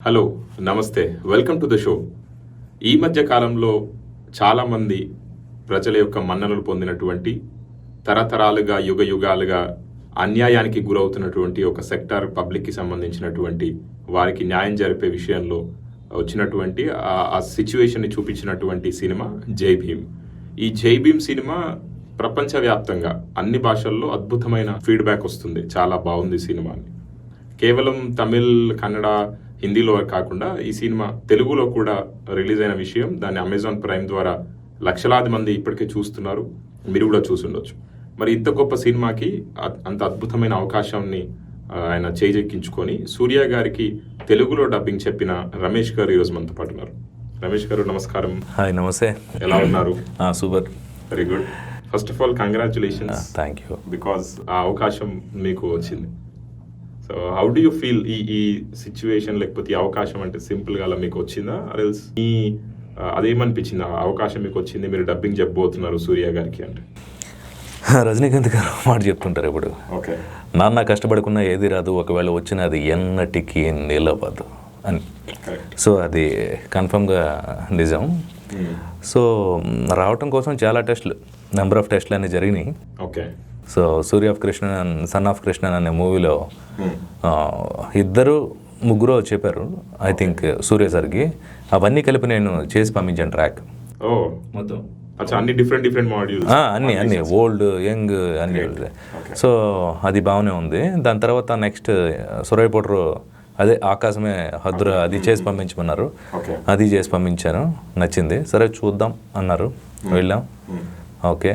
Hello నమస్తే welcome to the show. ఈ మధ్య కాలంలో చాలామంది ప్రజల యొక్క మన్ననలు పొందినటువంటి తరతరాలుగా యుగ యుగాలుగా అన్యాయానికి గురవుతున్నటువంటి ఒక సెక్టార్ పబ్లిక్కి సంబంధించినటువంటి వారికి న్యాయం జరిపే విషయంలో వచ్చినటువంటి ఆ సిచ్యువేషన్ని చూపించినటువంటి సినిమా జై భీమ్. ఈ జై భీమ్ సినిమా ప్రపంచవ్యాప్తంగా అన్ని భాషల్లో అద్భుతమైన ఫీడ్బ్యాక్ వస్తుంది. చాలా బాగుంది సినిమా అని. కేవలం తమిళ్, కన్నడ, హిందీలో కాకుండా ఈ సినిమా తెలుగులో కూడా రిలీజ్ అయిన విషయం, దాన్ని అమెజాన్ ప్రైమ్ ద్వారా లక్షలాది మంది ఇప్పటికే చూస్తున్నారు. మీరు కూడా చూసుండొచ్చు. మరి ఇంత గొప్ప సినిమాకి అంత అద్భుతమైన అవకాశాన్ని ఆయన చేజెక్కించుకొని సూర్య గారికి తెలుగులో డబ్బింగ్ చెప్పిన రమేష్ గారు ఈరోజు మనతో పాటు ఉన్నారు. రమేష్ గారు నమస్కారం. హాయ్, నమస్తే. ఎలా ఉన్నారు? Super, very good. First of all congratulations. Thank you. Because ఆ అవకాశం మీకు వచ్చింది. So how do you feel ఈ సిచ్యువేషన్, లేకపోతే ఈ అవకాశం అంటే సింపుల్గా అలా మీకు వచ్చిందా? మీ అదేమనిపించింది ఆ అవకాశం మీకు వచ్చింది, మీరు డబ్బింగ్ చెప్పబోతున్నారు సూర్య గారికి అంటే? రజనీకాంత్ గారు మాట చెప్తుంటారు ఇప్పుడు, ఓకే, నాన్న కష్టపడకున్నా ఏది రాదు, ఒకవేళ వచ్చిన అది ఎన్నటికీ నిలవదు అని. సో అది కన్ఫర్మ్గా నిజం. సో రావటం కోసం చాలా టెస్టులు, నెంబర్ ఆఫ్ టెస్టులు అన్నీ జరిగినాయి. Okay. So Surya of Krishnan, son of Krishnan అనే మూవీలో ముగ్గురు చెప్పారు, ఐ థింక్ సూర్య సార్కి. అవన్నీ కలిపి నేను చేసి పంపించాను ట్రాక్ మొత్తం. అన్ని డిఫరెంట్ మాడ్యూల్స్, అన్ని ఓల్డ్, యంగ్ అన్ని. సో అది బాగానే ఉంది. దాని తర్వాత నెక్స్ట్ సొరై పొట్రు, అదే ఆకాశమే హద్దురా, అది చేసి పంపించమన్నారు. అది చేసి పంపించాను, నచ్చింది. సరే చూద్దాం అన్నారు, వెళ్ళాం. ఓకే,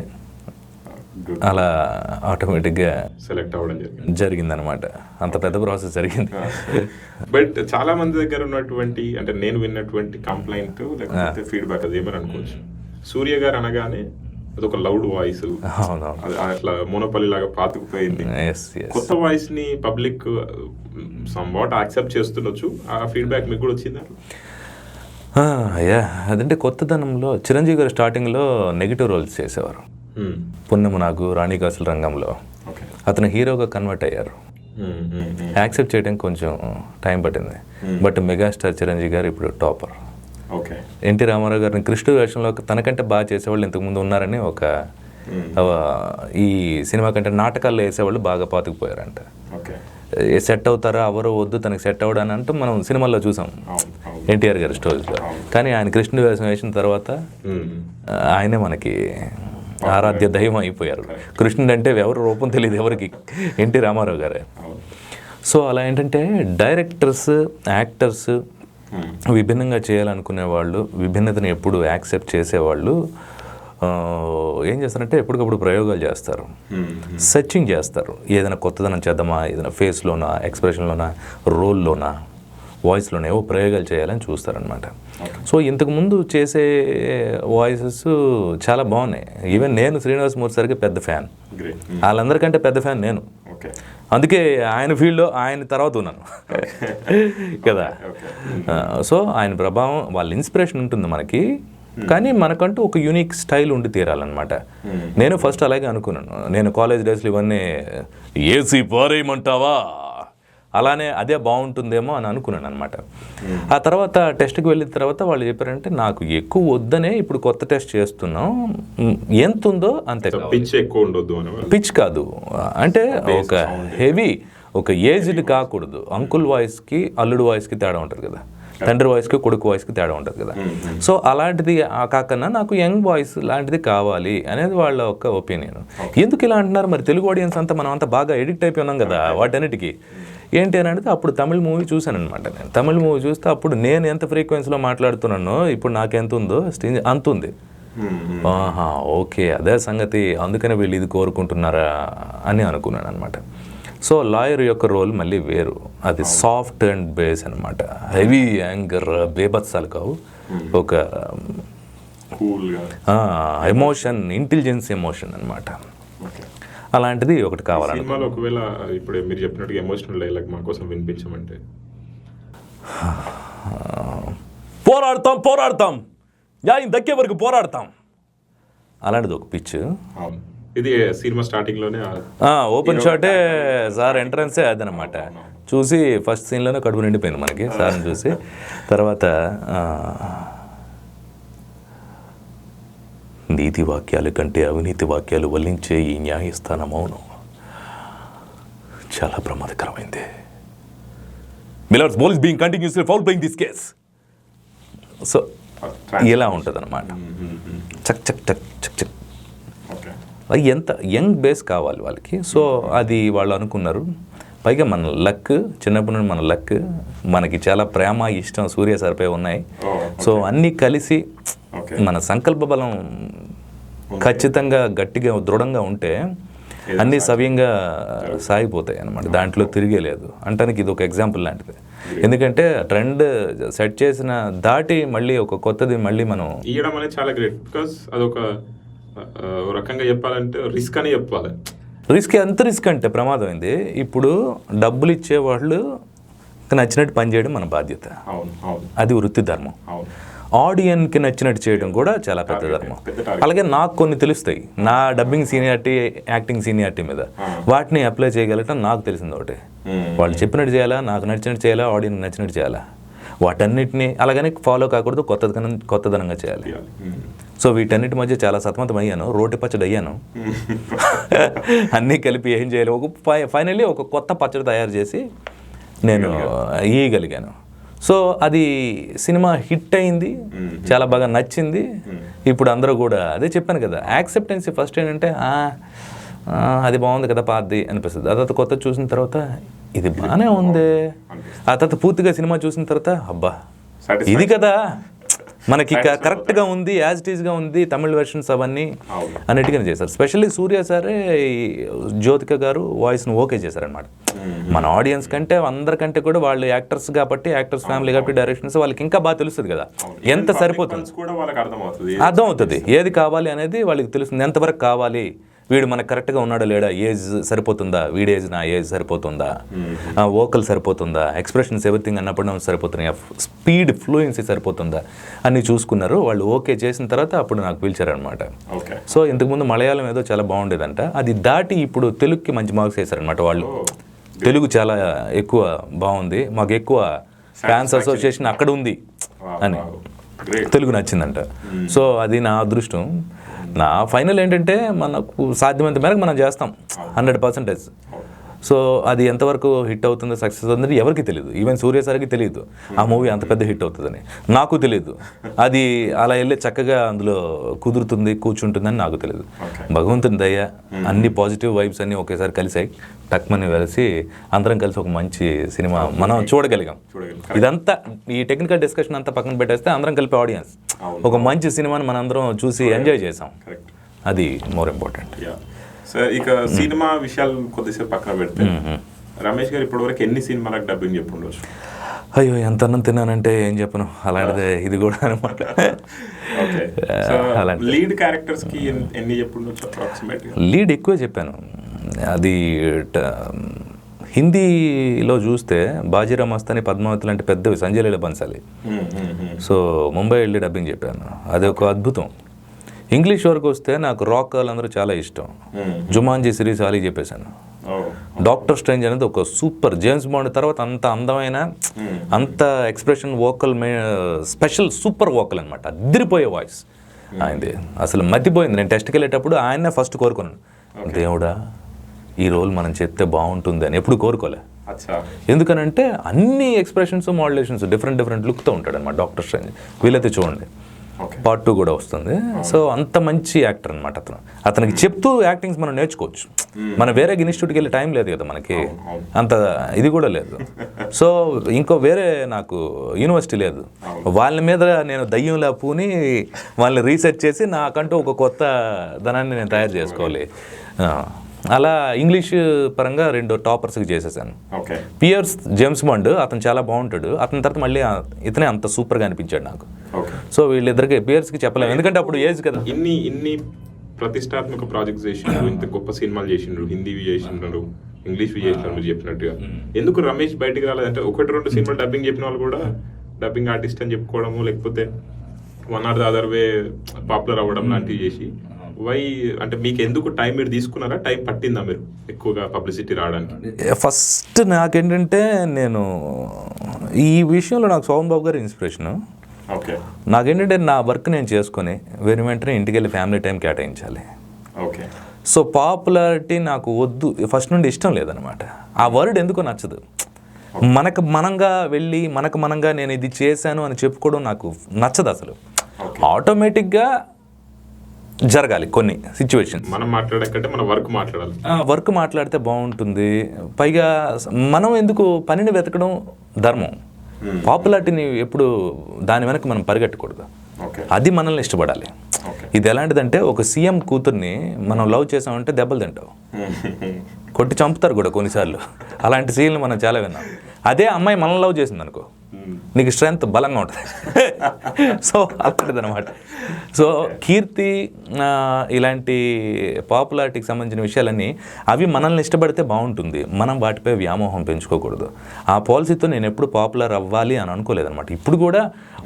అలా ఆటోమేటిక్గా సెలెక్ట్ అవ్వడం జరిగిందనమాట. అంత పెద్ద ప్రాసెస్ జరిగింది. బట్ చాలా మంది దగ్గర ఉన్నటువంటి, అంటే నేను విన్నటువంటి కంప్లైంట్ లేకపోతే ఫీడ్బ్యాక్, అది ఏమని అనుకోవచ్చు, సూర్య గారు అనగానే అదొక లౌడ్ వాయిస్, అట్లా మోనోపల్లి లాగా పాతుకుపోయింది. కొత్త వాయిస్ ని పబ్లిక్ సంవాట్ యాక్సెప్ట్ చేస్తుండొచ్చు. ఆ ఫీడ్బ్యాక్ మీకు కూడా వచ్చిందా? అదంటే కొత్తదనంలో చిరంజీవి గారు స్టార్టింగ్లో నెగిటివ్ రోల్స్ చేసేవారు. పున్నము నాగు, రాణికాసుల రంగంలో అతను హీరోగా కన్వర్ట్ అయ్యారు. యాక్సెప్ట్ చేయడం కొంచెం టైం పట్టింది. బట్ మెగాస్టార్ చిరంజీవి గారు ఇప్పుడు టాపర్. ఎన్టీ రామారావు గారిని కృష్ణుడి వేషంలో తనకంటే బాగా చేసేవాళ్ళు ఇంతకుముందు ఉన్నారని ఈ సినిమా కంటే నాటకాల్లో వేసేవాళ్ళు బాగా పాతుకుపోయారంట. సెట్ అవుతారా ఎవరో వద్దు, తనకి సెట్ అవ్వడానికి అంటూ మనం సినిమాల్లో చూసాం ఎన్టీఆర్ గారి స్టోరీస్లో. కానీ ఆయన కృష్ణుడి వేషం వేసిన తర్వాత ఆయనే మనకి ఆరాధ్య దైవం అయిపోయారు. కృష్ణుడు అంటే ఎవరు రూపం తెలియదు ఎవరికి, ఎన్టీ రామారావు గారే. సో అలా ఏంటంటే డైరెక్టర్స్, యాక్టర్స్ విభిన్నంగా చేయాలనుకునే వాళ్ళు, విభిన్నతను ఎప్పుడు యాక్సెప్ట్ చేసేవాళ్ళు ఏం చేస్తారంటే ఎప్పటికప్పుడు ప్రయోగాలు చేస్తారు, సెర్చింగ్ చేస్తారు. ఏదైనా కొత్తదనం చేద్దామా, ఏదైనా ఫేస్లోనా, ఎక్స్ప్రెషన్లోనా, రోల్లోనా, వాయిస్లోనే ఏవో ప్రయోగాలు చేయాలని చూస్తారనమాట. సో ఇంతకుముందు చేసే వాయిసెస్ చాలా బాగున్నాయి. ఈవెన్ నేను శ్రీనివాసమూర్తి సార్కి పెద్ద ఫ్యాన్, వాళ్ళందరికంటే పెద్ద ఫ్యాన్ నేను. అందుకే ఆయన ఫీల్డ్లో ఆయన తర్వాత ఉన్నాను కదా. సో ఆయన ప్రభావం, వాళ్ళ ఇన్స్పిరేషన్ ఉంటుంది మనకి, కానీ మనకంటూ ఒక యూనిక్ స్టైల్ ఉండి తీరాలన్నమాట. నేను ఫస్ట్ అలాగే అనుకున్నాను. నేను కాలేజ్ డేస్లో ఇవన్నీ ఏసీ పారేయమంటావా, అలానే అదే బాగుంటుందేమో అని అనుకున్నాను అనమాట. ఆ తర్వాత టెస్ట్కి వెళ్ళిన తర్వాత వాళ్ళు చెప్పారంటే నాకు ఎక్కువ వద్దనే ఇప్పుడు కొత్త టెస్ట్ చేస్తున్నాం, ఎంత ఉందో అంతే, పిచ్ కాదు అంటే ఒక హెవీ, ఒక ఏజ్డ్ కాకూడదు. అంకుల్ వాయిస్కి అల్లుడు వాయిస్కి తేడా ఉంటుంది కదా, తండ్రి వాయిస్కి కొడుకు వాయిస్కి తేడా ఉంటుంది కదా. సో అలాంటిది కాకన్నా నాకు యంగ్ వాయిస్ లాంటిది కావాలి అనేది వాళ్ళ ఒక ఒపీనియన్. ఎందుకు ఇలా అంటున్నారు మరి, తెలుగు ఆడియన్స్ అంతా మనం అంతా బాగా ఎడిక్ట్ అయిపోయి ఉన్నాం కదా వాటన్నిటికీ. ఏంటి అని అంటే అప్పుడు తమిళ్ మూవీ చూశాను అనమాట. నేను తమిళ్ మూవీ చూస్తే అప్పుడు నేను ఎంత ఫ్రీక్వెన్సీలో మాట్లాడుతున్నానో ఇప్పుడు నాకెంత ఉందో అంత ఉంది. ఆహా, ఓకే, అదే సంగతి, అందుకనే వీళ్ళు ఇది కోరుకుంటున్నారా అని అనుకున్నాను అనమాట. సో లాయర్ యొక్క రోల్ మళ్ళీ వేరు, అది సాఫ్ట్ అండ్ బేస్ అనమాట. హెవీ యాంగర్, బేబత్సాలు కావు, ఒక ఎమోషన్, ఇంటెలిజెన్స్ ఎమోషన్ అనమాట. అలాంటిది ఒకటి కావాలి. ఒకవేళ ఇప్పుడు మీరు చెప్పినట్టుగా ఎమోషనల్ డైలాగ్ మా కోసం వినిపించమంటే, పోరాడతాం పోరాడతాం న్యాయం దక్కే వరకు పోరాడతాం, అలాంటిది ఒక పిచ్. ఇది సినిమా స్టార్టింగ్ లోనే ఓపెన్ షాటే సార్, ఎంట్రన్సే అదనమాట. చూసి ఫస్ట్ సీన్లోనే కడుపు నిండిపోయింది మనకి సార్ని చూసి. తర్వాత నీతి వాక్యాల కంటే అవినీతి వాక్యాలు వల్లించే ఈ న్యాయస్థానం మౌనం చాలా ప్రమాదకరమైంది. Miller's ball is being continuously foul playing this case. So ఇలా ఉంటుంది అన్నమాట. చక్ చక్ చక్ చక్ చక్. అది ఎంత యంగ్ బేస్ కావాలి వాళ్ళకి. సో అది వాళ్ళు అనుకున్నారు. పైగా మన లక్, చిన్నప్పటి నుండి మన లక్, మనకి చాలా ప్రేమ ఇష్టం సూర్య సార్పై ఉన్నాయి. సో అన్నీ కలిసి మన సంకల్ప బలం ఖచ్చితంగా గట్టిగా దృఢంగా ఉంటే అన్నీ సవ్యంగా సాగిపోతాయి అన్నమాట. దాంట్లో తిరిగే లేదు అంటానికి ఇది ఒక ఎగ్జాంపుల్ లాంటిది. ఎందుకంటే ట్రెండ్ సెట్ చేసిన దాటి మళ్ళీ ఒక కొత్తది మళ్ళీ మనం ఇవ్వడం అనేది చాలా గ్రేట్. బికాస్ అదొక రకంగా చెప్పాలంటే రిస్క్ అని చెప్పాలి. రిస్క్ ఎంత రిస్క్ అంటే ప్రమాదమైంది. ఇప్పుడు డబ్బులు ఇచ్చేవాళ్ళు నచ్చినట్టు పనిచేయడం మన బాధ్యత, అది వృత్తి ధర్మం. ఆడియన్కి నచ్చినట్టు చేయడం కూడా చాలా పెద్ద ధర్మం. అలాగే నాకు కొన్ని తెలుస్తాయి నా డబ్బింగ్ సీనియారిటీ, యాక్టింగ్ సీనియారిటీ మీద, వాటిని అప్లై చేయగలగటం నాకు తెలిసింది ఒకటి. వాళ్ళు చెప్పినట్టు చేయాలా, నాకు నచ్చినట్టు చేయాలా, ఆడియన్కి నచ్చినట్టు చేయాలా, వాటన్నిటిని అలాగని ఫాలో కాకూడదు, కొత్తదనంగా చేయాలి. సో వీటన్నిటి మధ్య చాలా సతమతం అయ్యాను, రోటి పచ్చడి అయ్యాను. అన్నీ కలిపి ఏం చేయాలి, ఫైనల్లీ ఒక కొత్త పచ్చడి తయారు చేసి నేను ఇయ్యగలిగాను. సో అది సినిమా హిట్ అయింది, చాలా బాగా నచ్చింది. ఇప్పుడు అందరూ కూడా అదే చెప్పాను కదా, యాక్సెప్టెన్సీ ఫస్ట్ ఏంటంటే అది బాగుంది కదా పాతది అనిపిస్తుంది. ఆ తర్వాత కొత్త చూసిన తర్వాత ఇది బాగానే ఉంది, ఆ తర్వాత పూర్తిగా సినిమా చూసిన తర్వాత అబ్బా ఇది కదా మనకి కరెక్ట్గా ఉంది, యాజ్ ఇట్ ఈస్గా ఉంది. తమిళ వెర్షన్స్ అవన్నీ అన్నిటికీ చేశారు. స్పెషల్లీ సూర్య సారే జ్యోతిక గారు వాయిస్ను ఓకే చేశారనమాట. మన ఆడియన్స్ కంటే అందరికంటే కూడా వాళ్ళు యాక్టర్స్ కాబట్టి, యాక్టర్స్ ఫ్యామిలీ కాబట్టి డైరెక్షన్స్ వాళ్ళకి ఇంకా బాగా తెలుస్తుంది కదా ఎంత సరిపోతుంది, అర్థమవుతుంది ఏది కావాలి అనేది వాళ్ళకి తెలుస్తుంది. ఎంతవరకు కావాలి, వీడు మనకు కరెక్ట్గా ఉన్నాడా లేడా, ఏజ్ సరిపోతుందా, వీడి ఏజ్ నా ఏజ్ సరిపోతుందా, వోకల్ సరిపోతుందా, ఎక్స్ప్రెషన్స్ ఎవ్రీథింగ్ అన్నప్పుడు సరిపోతున్నాయి, స్పీడ్ ఫ్లూయెన్సీ సరిపోతుందా అన్నీ చూసుకున్నారు. వాళ్ళు ఓకే చేసిన తర్వాత అప్పుడు నాకు పిలిచారనమాట. సో ఇంతకుముందు మలయాళం ఏదో చాలా బాగుండేదంట, అది దాటి ఇప్పుడు తెలుగుకి మంచి మార్క్స్ వేశారనమాట వాళ్ళు. తెలుగు చాలా ఎక్కువ బాగుంది, మాకు ఎక్కువ ఫ్యాన్స్ అసోసియేషన్ అక్కడ ఉంది అని తెలుగు నచ్చిందంట. సో అది నా అదృష్టం. నా ఫైనల్ ఏంటంటే మనకు సాధ్యమైనంత మేరకు మనం చేస్తాం 100%. సో అది ఎంతవరకు హిట్ అవుతుందో, సక్సెస్ అవుతుందని ఎవరికి తెలియదు. ఈవెన్ సూర్య సార్కి తెలియదు ఆ మూవీ అంత పెద్ద హిట్ అవుతుందని, నాకు తెలియదు. అది అలా వెళ్ళి చక్కగా అందులో కుదురుతుంది, కూర్చుంటుందని నాకు తెలియదు. భగవంతుని దయ, అన్ని పాజిటివ్ వైబ్స్ అన్నీ ఒకేసారి కలిసాయి, టక్మని కలిసి అందరం కలిసి ఒక మంచి సినిమా మనం చూడగలిగాం. ఇదంతా ఈ టెక్నికల్ డిస్కషన్ అంతా పక్కన పెట్టేస్తే అందరం కలిపి ఆడియన్స్ ఒక మంచి సినిమాని మనందరం చూసి ఎంజాయ్ చేసాం, అది మోర్ ఇంపార్టెంట్. సార్ ఇక సినిమా విషయాలు కొద్దిసేపు పక్కన పెడితే, రమేష్ గారు ఇప్పటివరకు ఎన్ని సినిమాలకు డబ్బింగ్ చెప్పుండొచ్చు? అయ్యో ఎంత అన్నం తిన్నానంటే ఏం చెప్పను, అలాంటిదే ఇది కూడా అనమాట. లీడ్ క్యారెక్టర్స్ కి ఎన్ని చెప్పుండొచ్చు అప్రాక్సిమేట్గా? లీడ్ ఎక్కువ చెప్పాను. అది హిందీలో చూస్తే బాజీరావ్ మస్తాని, పద్మావతి లాంటి పెద్దవి, సంజయ్ లీలా బన్సాలి. సో ముంబై వెళ్ళి డబ్బింగ్ చెప్పాను, అది ఒక అద్భుతం. ఇంగ్లీష్ వరకు వస్తే నాకు రాక్ వాళ్ళందరూ చాలా ఇష్టం. జుమాన్జీ సిరీస్ అలీ చెప్పేశాను. డాక్టర్ స్ట్రేంజ్ అనేది ఒక సూపర్, జేమ్స్ బాండ్ తర్వాత అంత అందమైన, అంత expression, vocal, special super vocal అనమాట, అదిరిపోయే వాయిస్ ఆయనది. అసలు మతిపోయింది. నేను టెస్ట్కి వెళ్ళేటప్పుడు ఆయన్నే ఫస్ట్ కోరుకున్నాను, దేవుడా ఈ రోల్ మనం చెప్తే బాగుంటుంది అని. ఎప్పుడు కోరుకోలే. ఎందుకనంటే అన్ని ఎక్స్ప్రెషన్స్, మాడ్యులేషన్స్ డిఫరెంట్ లుక్తో ఉంటాడు అనమాట డాక్టర్ స్ట్రేంజ్. వీళ్ళైతే చూడండి పార్ట్ 2 కూడా వస్తుంది. సో అంత మంచి యాక్టర్ అనమాట అతను. అతనికి చెప్తూ యాక్టింగ్స్ మనం నేర్చుకోవచ్చు. మనం వేరే ఇన్స్టిట్యూట్కి వెళ్ళే టైం లేదు కదా మనకి, అంత ఇది కూడా లేదు. సో ఇంకో వేరే నాకు యూనివర్సిటీ లేదు. వాళ్ళ మీద నేను దయ్యంలా పూని వాళ్ళని రీసెర్చ్ చేసి నాకంటూ ఒక కొత్త ధనాన్ని నేను తయారు చేసుకోవాలి. అలా ఇంగ్లీష్ పరంగా 2 టాపర్స్కి చేసేసాను. పియర్స్ జేమ్స్ బాండ్ అతను చాలా బాగుంటాడు, అతని తర్వాత మళ్ళీ ఇతనే అంత సూపర్గా అనిపించాడు నాకు. సో వీళ్ళిద్దరికి పియర్స్కి చెప్పలేము, ఎందుకంటే అప్పుడు ఏజ్ కదా. ఇన్ని ప్రతిష్టాత్మక ప్రాజెక్ట్స్ చేసిండ్రు, ఇంత గొప్ప సినిమాలు చేసిండ్రు, హిందీవి చేసిండ్రు, ఇంగ్లీష్వి చేసినారు మీరు చెప్పినట్టుగా. ఎందుకు రమేష్ బయటకు రాలేదంటే 1-2 సినిమాలు డబ్బింగ్ చెప్పిన వాళ్ళు కూడా డబ్బింగ్ ఆర్టిస్ట్ అని చెప్పుకోవడము, లేకపోతే one or the other way popular అవ్వడం లాంటివి చేసి వై అంటే మీకు ఎందుకు టైం మీరు తీసుకున్నారా, టైం పట్టిందా మీరు ఎక్కువగా పబ్లిసిటీ రావడానికి? ఫస్ట్ నాకేంటంటే నేను ఈ విషయంలో నాకు సోమన్ బాబు గారి ఇన్స్పిరేషను. ఓకే. నాకేంటంటే నా వర్క్ నేను చేసుకొని వెంటనే ఇంటికి వెళ్ళి ఫ్యామిలీ టైం కేటాయించాలి. ఓకే. సో పాపులారిటీ నాకు వద్దు, ఫస్ట్ నుండి ఇష్టం లేదనమాట. ఆ వర్డ్ ఎందుకో నచ్చదు. మనంగా వెళ్ళి మనంగా నేను ఇది చేశాను అని చెప్పుకోవడం నాకు నచ్చదు అసలు. ఆటోమేటిక్గా జరగాలి కొన్ని సిచ్యువేషన్స్. మనం మాట్లాడకంటే మన వర్క్ మాట్లాడాలి. వర్క్ మాట్లాడితే బాగుంటుంది. పైగా మనం ఎందుకు పనిని వెతకడం ధర్మం. పాపులారిటీని ఎప్పుడు దాని వెనక మనం పరిగెట్టకూడదు. అది మనల్ని ఇష్టపడాలి. ఇది ఎలాంటిదంటే ఒక సీఎం కూతుర్ని మనం లవ్ చేసామంటే దెబ్బలు తింటావు, కొట్టి చంపుతారు కూడా కొన్నిసార్లు. అలాంటి సీన్లు మనం చాలా విన్నాం. అదే అమ్మాయి మనల్ని లవ్ చేసింది అనుకో, నీకు స్ట్రెంగ్త్ బలంగా ఉంటుంది. సో అలాంటిది అనమాట. సో కీర్తి ఇలాంటి పాపులారిటీకి సంబంధించిన విషయాలన్నీ అవి మనల్ని ఇష్టపడితే బాగుంటుంది. మనం వాటిపై వ్యామోహం పెంచుకోకూడదు. ఆ పాలసీతో నేను ఎప్పుడు పాపులర్ అవ్వాలి అని అనుకోలేదన్నమాట. ఇప్పుడు కూడా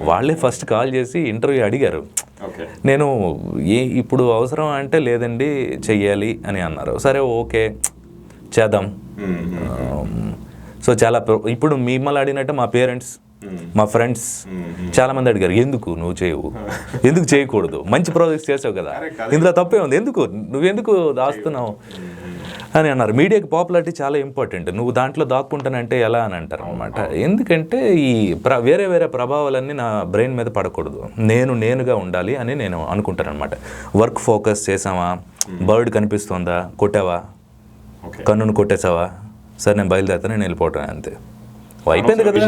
వాళ్ళే ఫస్ట్ కాల్ చేసి ఇంటర్వ్యూ అడిగారు. నేను ఇప్పుడు అవసరం అంటే లేదండి చెయ్యాలి అని అన్నారు. సరే ఓకే చేద్దాం. సో చాలా ఇప్పుడు మిమ్మల్ని అడిగినట్టే మా పేరెంట్స్, మా ఫ్రెండ్స్ చాలామంది అడిగారు, ఎందుకు నువ్వు చేయవు, ఎందుకు చేయకూడదు, మంచి ప్రాజెక్ట్స్ చేసావు కదా, ఇందులో తప్పే ఉంది, నువ్వెందుకు దాస్తున్నావు అని అన్నారు. మీడియాకి పాపులారిటీ చాలా ఇంపార్టెంట్. నువ్వు దాంట్లో దాక్కుంటానంటే ఎలా అని అంటారు అనమాట. ఎందుకంటే ఈ వేరే వేరే ప్రభావాలన్నీ నా బ్రెయిన్ మీద పడకూడదు. నేనుగా ఉండాలి అని నేను అనుకుంటాను అనమాట. వర్క్ ఫోకస్ చేసావా, బర్డ్ కనిపిస్తుందా, కొట్టావా, కన్నును కొట్టేసావా, సరే నేను బయలుదేరుతాను, నేను వెళ్ళిపోవటం అంతే, అయిపోయింది కదా.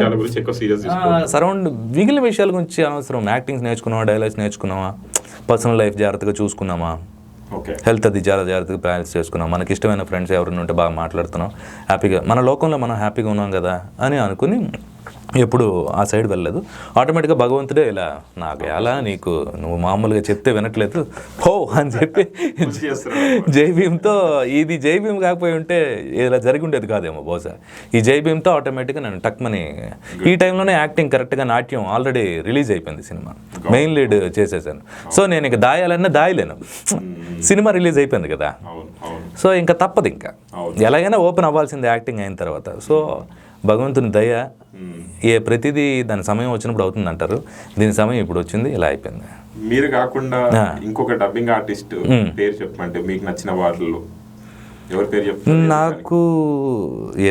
సరౌండ్ మిగిలిన విషయాల గురించి అనవసరం. యాక్టింగ్స్ నేర్చుకున్నావా, డైలాగ్స్ నేర్చుకున్నావా, పర్సనల్ లైఫ్ జాగ్రత్తగా చూసుకున్నామా, హెల్త్ అది చాలా జాగ్రత్తగా బ్యాలెన్స్ చేసుకున్నాం, మనకి ఇష్టమైన ఫ్రెండ్స్ ఎవరైనా ఉంటే బాగా మాట్లాడుతున్నాం, హ్యాపీగా మన లోకంలో మనం హ్యాపీగా ఉన్నాం కదా అని అనుకుని ఎప్పుడు ఆ సైడ్ వెళ్ళలేదు. ఆటోమేటిక్గా భగవంతుడే ఇలా నాకు ఎలా నీకు నువ్వు మామూలుగా చెప్తే వినట్లేదు హో అని చెప్పి జై భీమ్తో, ఇది జై భీమ్ కాకపోయి ఉంటే ఇలా జరిగి ఉండేది కాదేమో బహుశా. ఈ జై భీమ్తో ఆటోమేటిక్గా నేను టక్మని ఈ టైంలోనే యాక్టింగ్ కరెక్ట్గా, నాట్యం ఆల్రెడీ రిలీజ్ అయిపోయింది సినిమా, మెయిన్ లీడ్ చేసేసాను. సో నేను ఇక దాయాలన్నా దాయలేను, సినిమా రిలీజ్ అయిపోయింది కదా. సో ఇంకా తప్పదు, ఇంకా ఎలాగైనా ఓపెన్ అవ్వాల్సింది యాక్టింగ్ అయిన తర్వాత. సో భగవంతుని దయ, ఏ ప్రతిదీ దాని సమయం వచ్చినప్పుడు అవుతుంది అంటారు. దీని సమయం ఇప్పుడు వచ్చింది, ఇలా అయిపోయింది. మీరు కాకుండా ఇంకొక డబ్బింగ్ ఆర్టిస్ట్ పేరు చెప్పమంటే మీకు నచ్చిన వాటిల్లో ఎవరి పేరు చెప్తారు? నాకు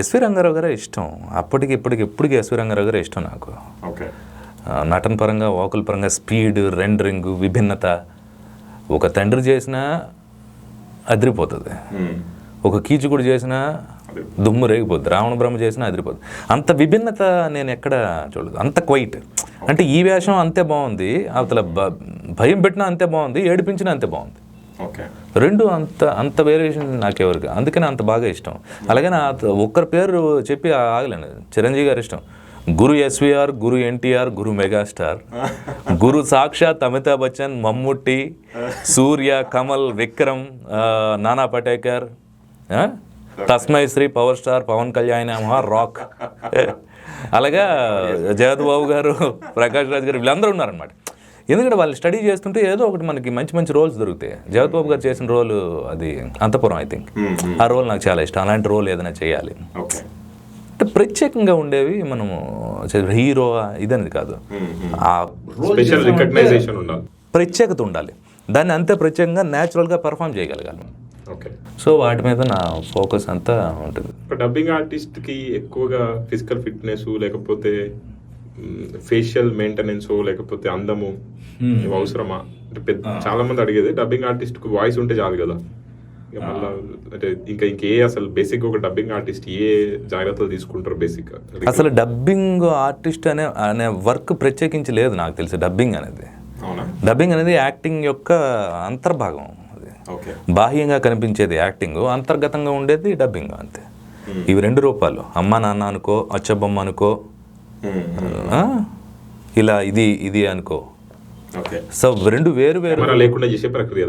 ఎస్వి రంగారావు గారే ఇష్టం. అప్పటికి ఇప్పటికి ఎస్వి రంగారావు గారే ఇష్టం నాకు. నటన పరంగా, వాకుల పరంగా, స్పీడ్, రెండరింగ్, విభిన్నత. ఒక తండ్రి చేసినా అదిరిపోతుంది, ఒక కీచుకుడు చేసినా దుమ్ము రేగిపోద్ది, రావణ బ్రహ్మ చేసినా అదిరిపోద్ది. అంత విభిన్నత నేను ఎక్కడ చూడలేదు. అంత క్వైట్ అంటే ఈ వేషం అంతే బాగుంది, అవతల భయం పెట్టినా అంతే బాగుంది, ఏడిపించినా అంతే బాగుంది. రెండు అంత వేరియేషన్ నాకెవరికి, అందుకని అంత బాగా ఇష్టం. అలాగే నా ఒక్కరి పేరు చెప్పి ఆగలేను. చిరంజీవి గారు ఇష్టం, గురు ఎస్విఆర్, గురు ఎన్టీఆర్, గురు మెగాస్టార్, గురు సాక్షాత్ అమితాబ్ బచ్చన్, మమ్ముట్టి, సూర్య, కమల్, విక్రమ్, నానా పటేకర్, తస్మై Sri power star Pawan Kalyan, rock. అలాగా జగత్ బాబు గారు, ప్రకాష్ రాజ్ గారు, వీళ్ళందరూ ఉన్నారనమాట. ఎందుకంటే వాళ్ళు స్టడీ చేస్తుంటే ఏదో ఒకటి మనకి మంచి రోల్స్ దొరుకుతాయి. జగత్ బాబు గారు చేసిన రోల్ అది అంతపురం, ఐ థింక్ ఆ రోల్ నాకు చాలా ఇష్టం. అలాంటి రోల్ ఏదైనా చేయాలి అంటే ప్రత్యేకంగా ఉండేవి. మనము హీరో ఇదనేది కాదు, ఆ ప్రత్యేకత ఉండాలి, దాన్ని అంతే ప్రత్యేకంగా న్యాచురల్గా పర్ఫామ్ చేయగలగాలి. సో వాటి మీద నా ఫోకస్ అంతా ఉంటుంది. డబ్బింగ్ ఆర్టిస్ట్కి ఎక్కువగా ఫిజికల్ ఫిట్నెస్, లేకపోతే ఫేషియల్ మెయింటెనెన్స్, లేకపోతే అందము అవసరమా? అంటే చాలా మంది అడిగేది డబ్బింగ్ ఆర్టిస్ట్కి వాయిస్ ఉంటే చాలు కదా, ఇక మళ్ళీ అంటే ఇంకే అసలు బేసిక్ ఒక డబ్బింగ్ ఆర్టిస్ట్ ఏ జాగ్రత్తలు తీసుకుంటారు బేసిక్? అసలు డబ్బింగ్ ఆర్టిస్ట్ అనే వర్క్ ప్రత్యేకించి లేదు నాకు తెలిసి. డబ్బింగ్ అనేది యాక్టింగ్ యొక్క అంతర్భాగం. బాహ్యంగా కనిపించేది యాక్టింగ్, అంతర్గతంగా ఉండేది డబ్బింగ్, అంతే. ఇవి రెండు రూపాలు, అమ్మ నాన్న అనుకో, అచ్చబొమ్మ అనుకో, ఇలా ఇది అనుకో. సో రెండు వేరు లేకుండా చేసే ప్రక్రియ,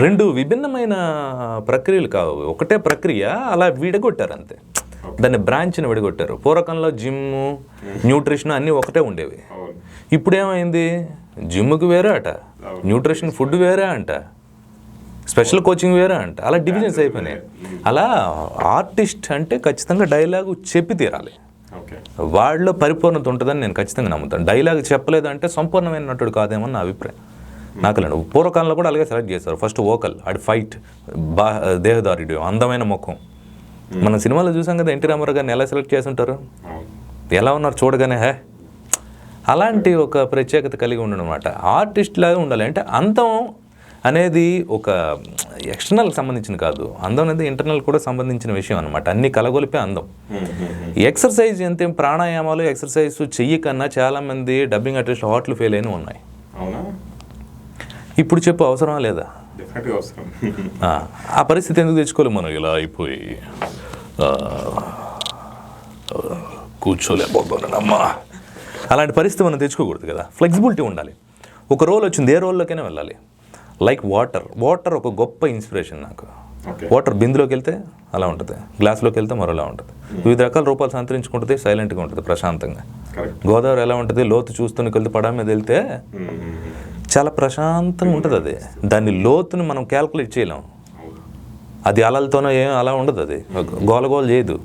రెండు విభిన్నమైన ప్రక్రియలు కావు, ఒకటే ప్రక్రియ. అలా విడగొట్టారు అంతే, దాన్ని బ్రాంచ్ని విడగొట్టారు. పూర్వకంలో జిమ్, న్యూట్రిషన్ అన్నీ ఒకటే ఉండేవి. ఇప్పుడు ఏమైంది, జిమ్కి వేరే అట, న్యూట్రిషన్ ఫుడ్ వేరే అంట, స్పెషల్ కోచింగ్ వేరే అంటే అలా డివిజన్స్ అయిపోయినాయి. అలా ఆర్టిస్ట్ అంటే ఖచ్చితంగా డైలాగు చెప్పి తీరాలి, వాళ్ళలో పరిపూర్ణత ఉంటుందని నేను ఖచ్చితంగా నమ్ముతాను. డైలాగ్ చెప్పలేదంటే సంపూర్ణమైన నటుడు కాదేమో నా అభిప్రాయం. నాకులేండి పూర్వకాలంలో కూడా అలాగే సెలెక్ట్ చేస్తారు. ఫస్ట్ వోకల్, ఆడి ఫైట్, దేహదారుడు, అందమైన ముఖం. మనం సినిమాలో చూసాం కదా ఎన్టీ రామారావు గారిని ఎలా సెలెక్ట్ చేసి ఉంటారు, ఎలా ఉన్నారు చూడగానే హే, అలాంటి ఒక ప్రత్యేకత కలిగి ఉండనమాట. ఆర్టిస్ట్ లాగా ఉండాలి. అంటే అందం అనేది ఒక ఎక్స్టర్నల్ సంబంధించిన కాదు, అందం అనేది ఇంటర్నల్ కూడా సంబంధించిన విషయం అనమాట. అన్ని కలగొలిపే అందం. ఎక్సర్సైజ్ ఎంత ప్రాణాయామాలు ఎక్సర్సైజ్ చెయ్యకన్నా చాలామంది డబ్బింగ్ ఆర్టిస్ట్ హార్ట్లు ఫెయిల్ అయిన ఉన్నాయి. ఇప్పుడు చెప్పు అవసరమా లేదా? ఆ పరిస్థితి ఎందుకు తెచ్చుకోలేము మనం? ఇలా అయిపోయి కూర్చోలేకపోతున్నానమ్మా, అలాంటి పరిస్థితి మనం తెచ్చుకోకూడదు కదా. ఫ్లెక్సిబిలిటీ ఉండాలి. ఒక రోల్ వచ్చింది, ఏ రోల్లోకైనా వెళ్ళాలి. లైక్ వాటర్ ఒక గొప్ప ఇన్స్పిరేషన్ నాకు. వాటర్ బిందులోకి వెళ్తే అలా ఉంటుంది, గ్లాస్లోకి వెళ్తే మరోలా ఉంటుంది. వివిధ రకాల రూపాలు సంతరించుకుంటుంది, సైలెంట్గా ఉంటుంది, ప్రశాంతంగా. గోదావరి ఎలా ఉంటుంది, లోతు చూస్తూనే వెళ్తే పడా మీద వెళ్తే చాలా ప్రశాంతంగా ఉంటుంది. అది దాని లోతుని మనం క్యాల్కులేట్ చేయలేం. అది అలలతోనో ఏం అలా ఉండదు, అది గోలగోలు చేయదు,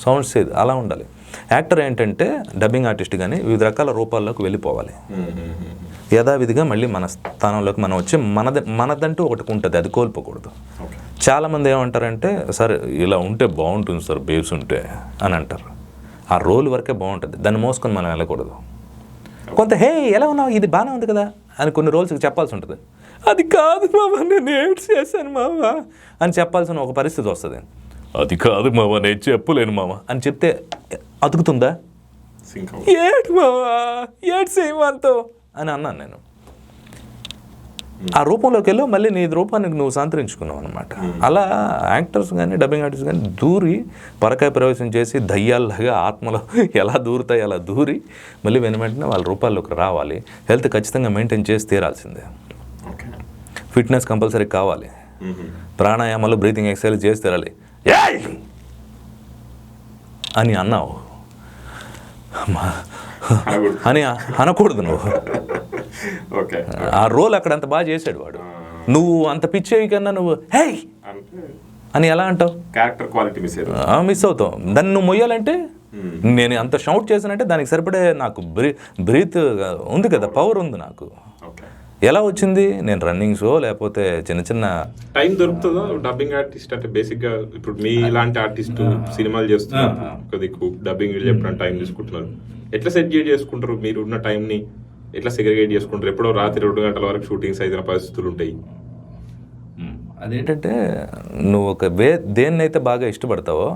సౌండ్స్ చేయదు, అలా ఉండాలి. యాక్టర్ ఏంటంటే డబ్బింగ్ ఆర్టిస్ట్ కానీ వివిధ రకాల రూపాల్లోకి వెళ్ళిపోవాలి. యథావిధిగా మళ్ళీ మన స్థానంలోకి మనం వచ్చి మనదంటూ ఒకటి ఉంటుంది, అది కోల్పోకూడదు. చాలామంది ఏమంటారంటే సరే ఇలా ఉంటే బాగుంటుంది సార్, బేస్ ఉంటే అని అంటారు. ఆ రోల్ వరకే బాగుంటుంది, దాన్ని మోసుకొని మనం వెళ్ళకూడదు. కొంత హే ఎలా ఉన్నావు, ఇది బాగానే ఉంది కదా అని కొన్ని రోల్స్కి చెప్పాల్సి ఉంటుంది. అది కాదు మావా, నేను ఏడ్స్ చేశాను మావా అని చెప్పాల్సిన ఒక పరిస్థితి వస్తుంది. అది కాదు మావా, నేను చెప్పలేను మావా అని చెప్తే అతుకుతుందా? ఏడు మావా, ఏడు చేయమంతో అని అన్నాను నేను. ఆ రూపంలోకి వెళ్ళి మళ్ళీ నీ రూపానికి నువ్వు సంతరించుకున్నావు అనమాట. అలా యాక్టర్స్ కానీ డబ్బింగ్ ఆర్టిస్ట్ కానీ దూరి పరకాయ ప్రవేశం చేసి దయ్యాల్లాగా ఆత్మలో ఎలా దూరుతాయి అలా దూరి మళ్ళీ వెంటనే వాళ్ళ రూపాల్లోకి రావాలి. హెల్త్ ఖచ్చితంగా మెయింటైన్ చేసి తీరాల్సిందే. ఫిట్నెస్ కంపల్సరీ కావాలి. ప్రాణాయామాలు బ్రీతింగ్ ఎక్సర్సైజ్ చేసి తీరాలి. అని అన్నావు అని అనకూడదు నువ్వు. ఆ రోల్ అక్కడ అంత బాగా చేశాడు వాడు, నువ్వు అంత పిచ్చేవి కన్నా నువ్వు హే అని ఎలా అంటావు? క్యారెక్టర్ క్వాలిటీ మిస్ అవుతావు. దాన్ని నువ్వు మొయ్యాలంటే నేను అంత షౌట్ చేశానంటే దానికి సరిపడే నాకు బ్రీత్ ఉంది కదా, పవర్ ఉంది నాకు. ఎలా వచ్చింది? నేను రన్నింగ్ షో లేకపోతే చిన్న చిన్న టైం దొరుకుతుందో డబ్బింగ్ ఆర్టిస్ట్ అంటే బేసిక్గా ఇప్పుడు మీ ఇలాంటి ఆర్టిస్ట్ సినిమాలు చేస్తున్నారు, డబ్బింగ్ చెప్పడానికి టైం తీసుకుంటున్నారు. ఎట్లా సెగ్రిగేట్ చేసుకుంటారు? మీరు ఉన్న టైంని ఎట్లా సెగ్రిగేట్ చేసుకుంటారు? ఎప్పుడో రాత్రి 2 గంటల వరకు షూటింగ్స్ అయిన పరిస్థితులు ఉంటాయి. అదేంటంటే నువ్వు ఒక దేన్నైతే బాగా ఇష్టపడతావో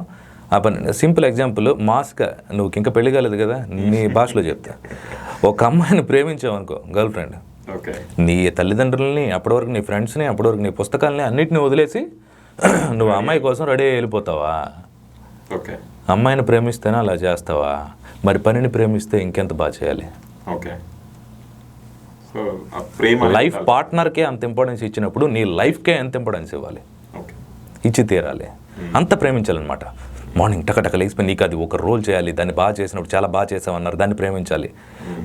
ఆ పని. సింపుల్ ఎగ్జాంపుల్, మాస్గా నువ్వు ఇంకా పెళ్లి కాలేదు కదా, నీ భాషలో చెప్తా. ఒక అమ్మాయిని ప్రేమించావు అనుకో, గర్ల్ ఫ్రెండ్, నీ తల్లిదండ్రులని, అప్పటి వరకు నీ ఫ్రెండ్స్ని, అప్పటి వరకు నీ పుస్తకాలని అన్నిటిని వదిలేసి నువ్వు అమ్మాయి కోసం రెడీ వెళ్ళిపోతావా? అమ్మాయిని ప్రేమిస్తేనే అలా చేస్తావా? మరి పనిని ప్రేమిస్తే ఇంకెంత బాగా చేయాలి? లైఫ్ పార్ట్నర్కే అంత ఇంపార్టెన్స్ ఇచ్చినప్పుడు నీ లైఫ్కే ఎంత ఇంపార్టెన్స్ ఇవ్వాలి, ఇచ్చి తీరాలి. అంత ప్రేమించాలన్నమాట. మార్నింగ్ టకటక లేచిపోయి నీకు అది ఒక రోల్ చేయాలి, దాన్ని బాగా చేసినప్పుడు చాలా బాగా చేసామన్నారు, దాన్ని ప్రేమించాలి.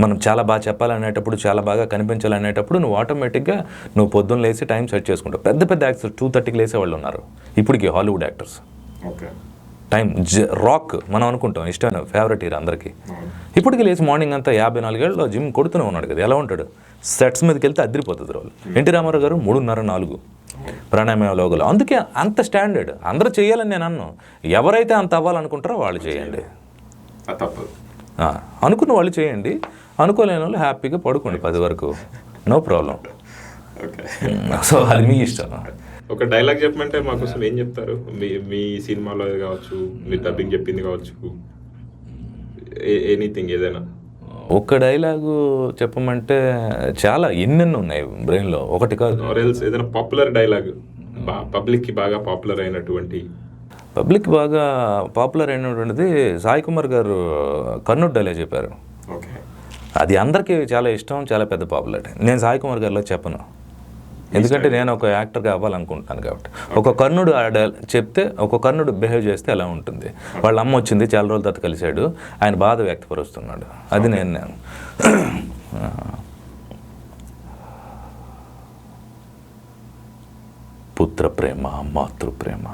మనం చాలా బాగా చెప్పాలనేటప్పుడు, చాలా బాగా కనిపించాలనేటప్పుడు నువ్వు ఆటోమేటిక్గా నువ్వు పొద్దున్న లేచి టైం సెట్ చేసుకుంటావు. పెద్ద పెద్ద యాక్టర్స్ 2:30కి లేసే వాళ్ళు ఉన్నారు ఇప్పటికి, హాలీవుడ్ యాక్టర్స్. టైం రాక్ మనం అనుకుంటాం ఇష్టమైన ఫేవరెట్ హీరో అందరికీ. ఇప్పటికి లేచి మార్నింగ్ అంతా 54 ఏళ్ళలో జిమ్ కొడుతూనే ఉన్నాడు కదా. ఎలా ఉంటాడు? సెట్స్ మీదకి వెళ్తే అదిరిపోతుంది రోల్. ఎన్టీ రామారావు గారు 3:30-4 ప్రాణాయామ యోగాలు. అందుకే అంత స్టాండర్డ్ అందరూ చేయాలని నేను అన్నాను. ఎవరైతే అంత అవ్వాలనుకుంటారో వాళ్ళు చేయండి, అనుకున్న వాళ్ళు చేయండి. అనుకోలేని వాళ్ళు హ్యాపీగా పడుకోండి 10 వరకు, నో ప్రాబ్లం. సో అది మీ ఇష్టం. ఒక డైలాగ్ చెప్పమంటే మాకోసం ఏం చెప్తారు? మీ సినిమాలో కావచ్చు, మీ డబ్బింగ్ చెప్పింది కావచ్చు, ఎనీథింగ్ ఏదైనా ఒక్క డైలాగు చెప్పమంటే చాలా ఎన్నెన్నో ఉన్నాయి బ్రెయిన్లో, ఒకటి కాదు. ఏదైనా పాపులర్ డైలాగ్, పబ్లిక్కి బాగా పాపులర్ అయినటువంటిది సాయి కుమార్ గారు కర్నూలు డైలాగ్ చెప్పారు. అది అందరికీ చాలా ఇష్టం, చాలా పెద్ద పాపులారిటీ. నేను సాయి కుమార్ గారిలో చెప్పను, ఎందుకంటే నేను ఒక యాక్టర్గా అవ్వాలనుకుంటున్నాను కాబట్టి. ఒక కర్ణుడు చెప్తే, ఒక కర్ణుడు బిహేవ్ చేస్తే ఎలా ఉంటుంది. వాళ్ళ అమ్మ వచ్చింది, చాలా రోజుల తర్వాత కలిశాడు, ఆయన బాధ వ్యక్తపరుస్తున్నాడు, అది నేను పుత్ర ప్రేమ, మాతృప్రేమ.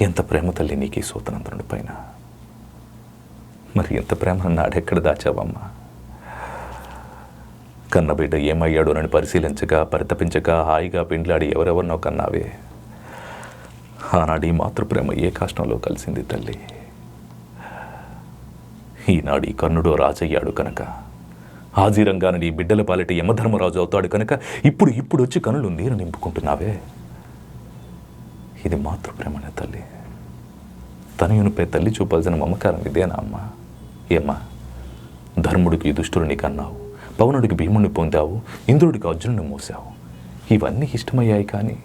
ఎంత ప్రేమ తల్లి నీకు ఈ సూతనందుడి పైన. మరి ఎంత ప్రేమ నాడెక్కడ దాచావమ్మా? కన్నబిడ్డ ఏమయ్యాడోనని పరిశీలించగా, పరితపించగా, హాయిగా పెండ్లాడి ఎవరెవరినో కన్నావే. ఆనాడు ఈ మాతృప్రేమ ఏ కష్టంలో కలిసింది తల్లి. ఈనాడు ఈ కర్ణుడు రాజయ్యాడు కనుక, హాజీరంగాను నీ బిడ్డల పాలిటి యమధర్మరాజు అవుతాడు కనుక ఇప్పుడు వచ్చి కనులు నీరు నింపుకుంటున్నావే. ఇది మాతృప్రేమనే తల్లి. తనయునిపై తల్లి చూపాల్సిన మమకారం ఇదేనా అమ్మా? ఏమ్మా, ధర్ముడికి దుష్టుడిని కన్నావు, పవనుడికి భీముడిని పొందావు, ఇంద్రుడికి అర్జునుడిని మోసావు. ఇవన్నీ ఇష్టమయ్యాయి. కానీ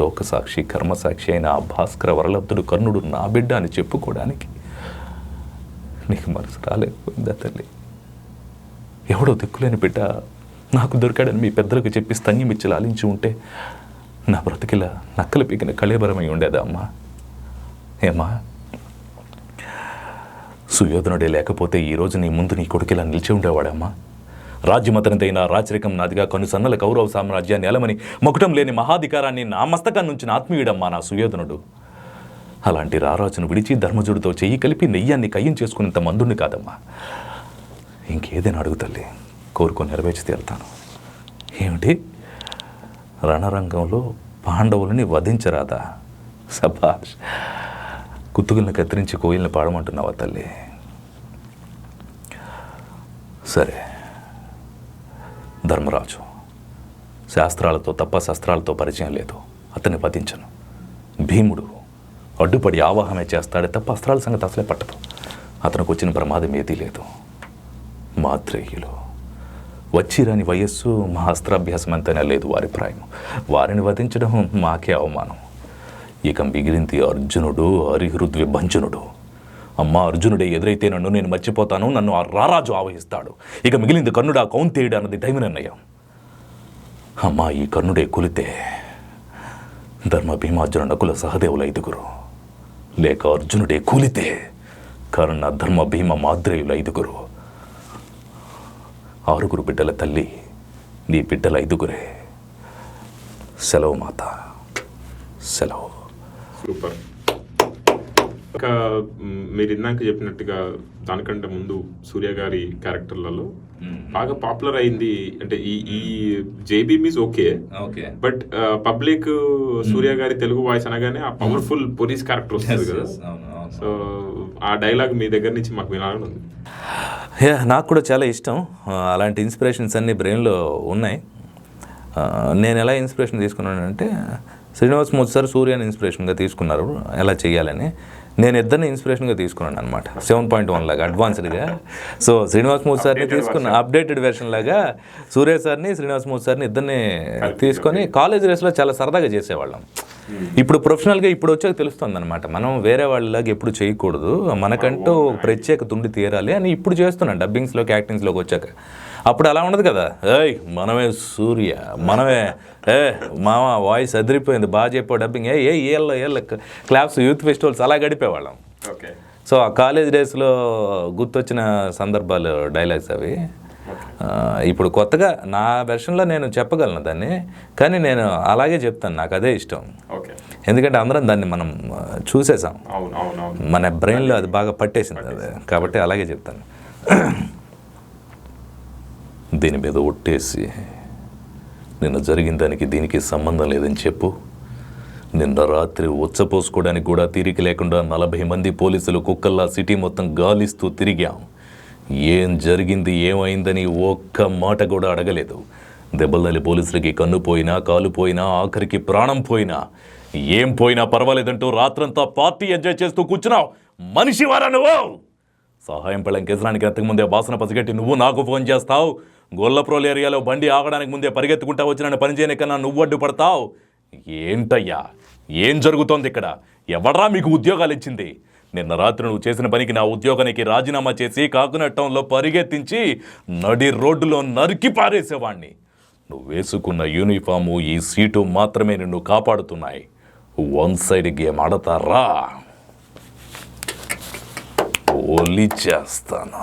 లోకసాక్షి, కర్మసాక్షి అయిన ఆ భాస్కర వరలబ్ధుడు కర్ణుడు నా బిడ్డ అని చెప్పుకోవడానికి నీకు మనసు రాలేకపోయిందా తల్లి? ఎవడో దిక్కులేని బిడ్డ నాకు దొరికాడని మీ పెద్దలకు చెప్పి స్తన్యమిచ్చి లాలించి ఉంటే నా బ్రతికిలా నక్కలు పీకిన కళేబరమై ఉండేదా అమ్మా? ఏమ్మా, సుయోధనుడే లేకపోతే ఈరోజు నీ ముందు నీ కొడుకిలా నిలిచి ఉండేవాడమ్మా? రాజ్యమతనిదైన రాచరికం నాదిగా కొన్ని సన్నల కౌరవ సామ్రాజ్యాన్ని ఎలమని మొకటం లేని మహాధికారాన్ని నా మస్తకం నుంచి ఆత్మీయుడమ్మా నా సుయోధనుడు. అలాంటి రారాజును విడిచి ధర్మజుడితో చెయ్యి కలిపి నెయ్యాన్ని కయ్యం చేసుకునేంత మందుని కాదమ్మా. ఇంకేదైనా అడుగు తల్లి, కోరుకొని నెరవేర్చి తీరుతాను. ఏమిటి, రణరంగంలో పాండవులని వధించరాదా? సభాష్, కుత్తుగుల్ని కత్తిరించి కోయిల్ని పాడమంటున్నావా తల్లి? సరే, ధర్మరాజు శాస్త్రాలతో తప్ప శస్త్రాలతో పరిచయం లేదు, అతన్ని వధించను. భీముడు అడ్డుపడి ఆవాహమే చేస్తాడే తప్ప అస్త్రాల సంగతి అసలే పట్టదు. అతనికి వచ్చిన ప్రమాదం ఏదీ లేదు. మాత్రేయులు వచ్చిరాని వయస్సు, మా అస్త్రాభ్యాసం అంతనే లేదు వారి ప్రాయం. వారిని వధించడం మాకే అవమానం. ఇక మిగిలింది అర్జునుడు, హరిహృద్విభంజనుడు. అమ్మ, అర్జునుడే ఎదురైతే నేను మర్చిపోతాను, నన్ను ఆ రారాజు ఆవహిస్తాడు. ఇక మిగిలింది కర్ణుడు, ఆ కౌంతేయుడు అన్నది దైవ నిర్ణయం. అమ్మ, ఈ కర్ణుడే కూలితే ధర్మ భీమార్జున నకుల సహదేవుల 5గురు, లేక అర్జునుడే కూలితే కర్ణ ధర్మ భీమ మాద్రేయుల 5గురు. 6 బిడ్డల తల్లి నీ బిడ్డల 5గురే. సెలవు మాత, సెలవు. సూపర్. ఇంకా మీరు ఇందాక చెప్పినట్టుగా దానికంటే ముందు సూర్య గారి క్యారెక్టర్లలో బాగా పాపులర్ అయింది అంటే ఈ జేబీ మీస్ ఓకే, బట్ పబ్లిక్ సూర్య గారి తెలుగు వాయిస్ అనగానే ఆ పవర్ఫుల్ పోలీస్ క్యారెక్టర్ వస్తుంది కదా. సో ఆ డైలాగ్ మీ దగ్గర నుంచి మాకు వినాలని ఉంది. నాకు కూడా చాలా ఇష్టం. అలాంటి ఇన్స్పిరేషన్స్ అన్నీ బ్రెయిన్లో ఉన్నాయి. నేను ఎలా ఇన్స్పిరేషన్ తీసుకున్నానంటే, శ్రీనివాస్ మూర్తి సార్ సూర్యని ఇన్స్పిరేషన్గా తీసుకున్నారు ఎలా చేయాలని. నేను ఇద్దరిని ఇన్స్పిరేషన్గా తీసుకున్నాను అనమాట. 7.1 లాగా అడ్వాన్స్డ్గా. సో శ్రీనివాస్ మూర్తి సార్ని తీసుకున్న అప్డేటెడ్ వెర్షన్ లాగా సూర్య సార్ని, శ్రీనివాస్ మూర్తి సార్ని ఇద్దరిని తీసుకొని కాలేజ్ రేస్లో చాలా సరదాగా చేసేవాళ్ళం. ఇప్పుడు ప్రొఫెషనల్గా ఇప్పుడు వచ్చాక తెలుస్తుంది అనమాట, మనం వేరే వాళ్ళలాగా ఎప్పుడు చేయకూడదు, మనకంటూ ప్రత్యేకత ఉండి తీరాలి అని ఇప్పుడు చేస్తున్నాను డబ్బింగ్స్లోకి, యాక్టింగ్స్లోకి వచ్చాక. అప్పుడు అలా ఉండదు కదా, మనమే సూర్య, మనమే మామ వాయిస్ అదిరిపోయింది, బాగా చెప్పావు డబ్బింగ్, ఏళ్ళ క్లాప్స్, యూత్ ఫెస్టివల్స్ అలా గడిపేవాళ్ళం. సో ఆ కాలేజ్ డేస్లో గుర్తొచ్చిన సందర్భాలు, డైలాగ్స్ అవి. ఇప్పుడు కొత్తగా నా వెర్షన్లో నేను చెప్పగలను దాన్ని, కానీ నేను అలాగే చెప్తాను, నాకు అదే ఇష్టం. ఎందుకంటే అందరం దాన్ని మనం చూసేసాం, మన బ్రెయిన్లో అది బాగా పట్టేసింది అది, కాబట్టి అలాగే చెప్తాను. దీని మీద ఒట్టేసి నిన్న జరిగిన దానికి దీనికి సంబంధం లేదని చెప్పు. నిన్న రాత్రి ఉచ్చపోసుకోవడానికి కూడా తీరిక లేకుండా 40 మంది పోలీసులు కుక్కల్లా సిటీ మొత్తం గాలిస్తూ తిరిగాం. ఏం జరిగింది, ఏమైందని ఒక్క మాట కూడా అడగలేదు. దెబ్బలది పోలీసులకి కన్ను పోయినా, కాలు పోయినా, ఆఖరికి ప్రాణం పోయినా, ఏం పోయినా పర్వాలేదంటూ రాత్రంతా పార్టీ ఎంజాయ్ చేస్తూ కూర్చున్నావు. మనిషివారా నువ్వు? సహాయం పళ్ళం కేసరానికి అంతకుముందే వాసన పసిగట్టి నువ్వు నాకు ఫోన్ చేస్తావు. గొల్లప్రోలు ఏరియాలో బండి ఆగడానికి ముందే పరిగెత్తుకుంటా వచ్చి నన్ను పనిచేయనికన్నా నువ్వు అడ్డు పడతావు. ఏంటయ్యా, ఏం జరుగుతోంది ఇక్కడ? ఎవడ్రా మీకు ఉద్యోగాలు ఇచ్చింది? నిన్న రాత్రి నువ్వు చేసిన పనికి నా ఉద్యోగానికి రాజీనామా చేసి కాకినాడ టౌన్లో పరిగెత్తించి నడి రోడ్డులో నరికి పారేసేవాణ్ణి. నువ్వు వేసుకున్న యూనిఫాము, ఈ సీటు మాత్రమే నిన్ను కాపాడుతున్నాయి. 1 సైడ్ గేమ్ ఆడతారా? ఓలీ చేస్తాను.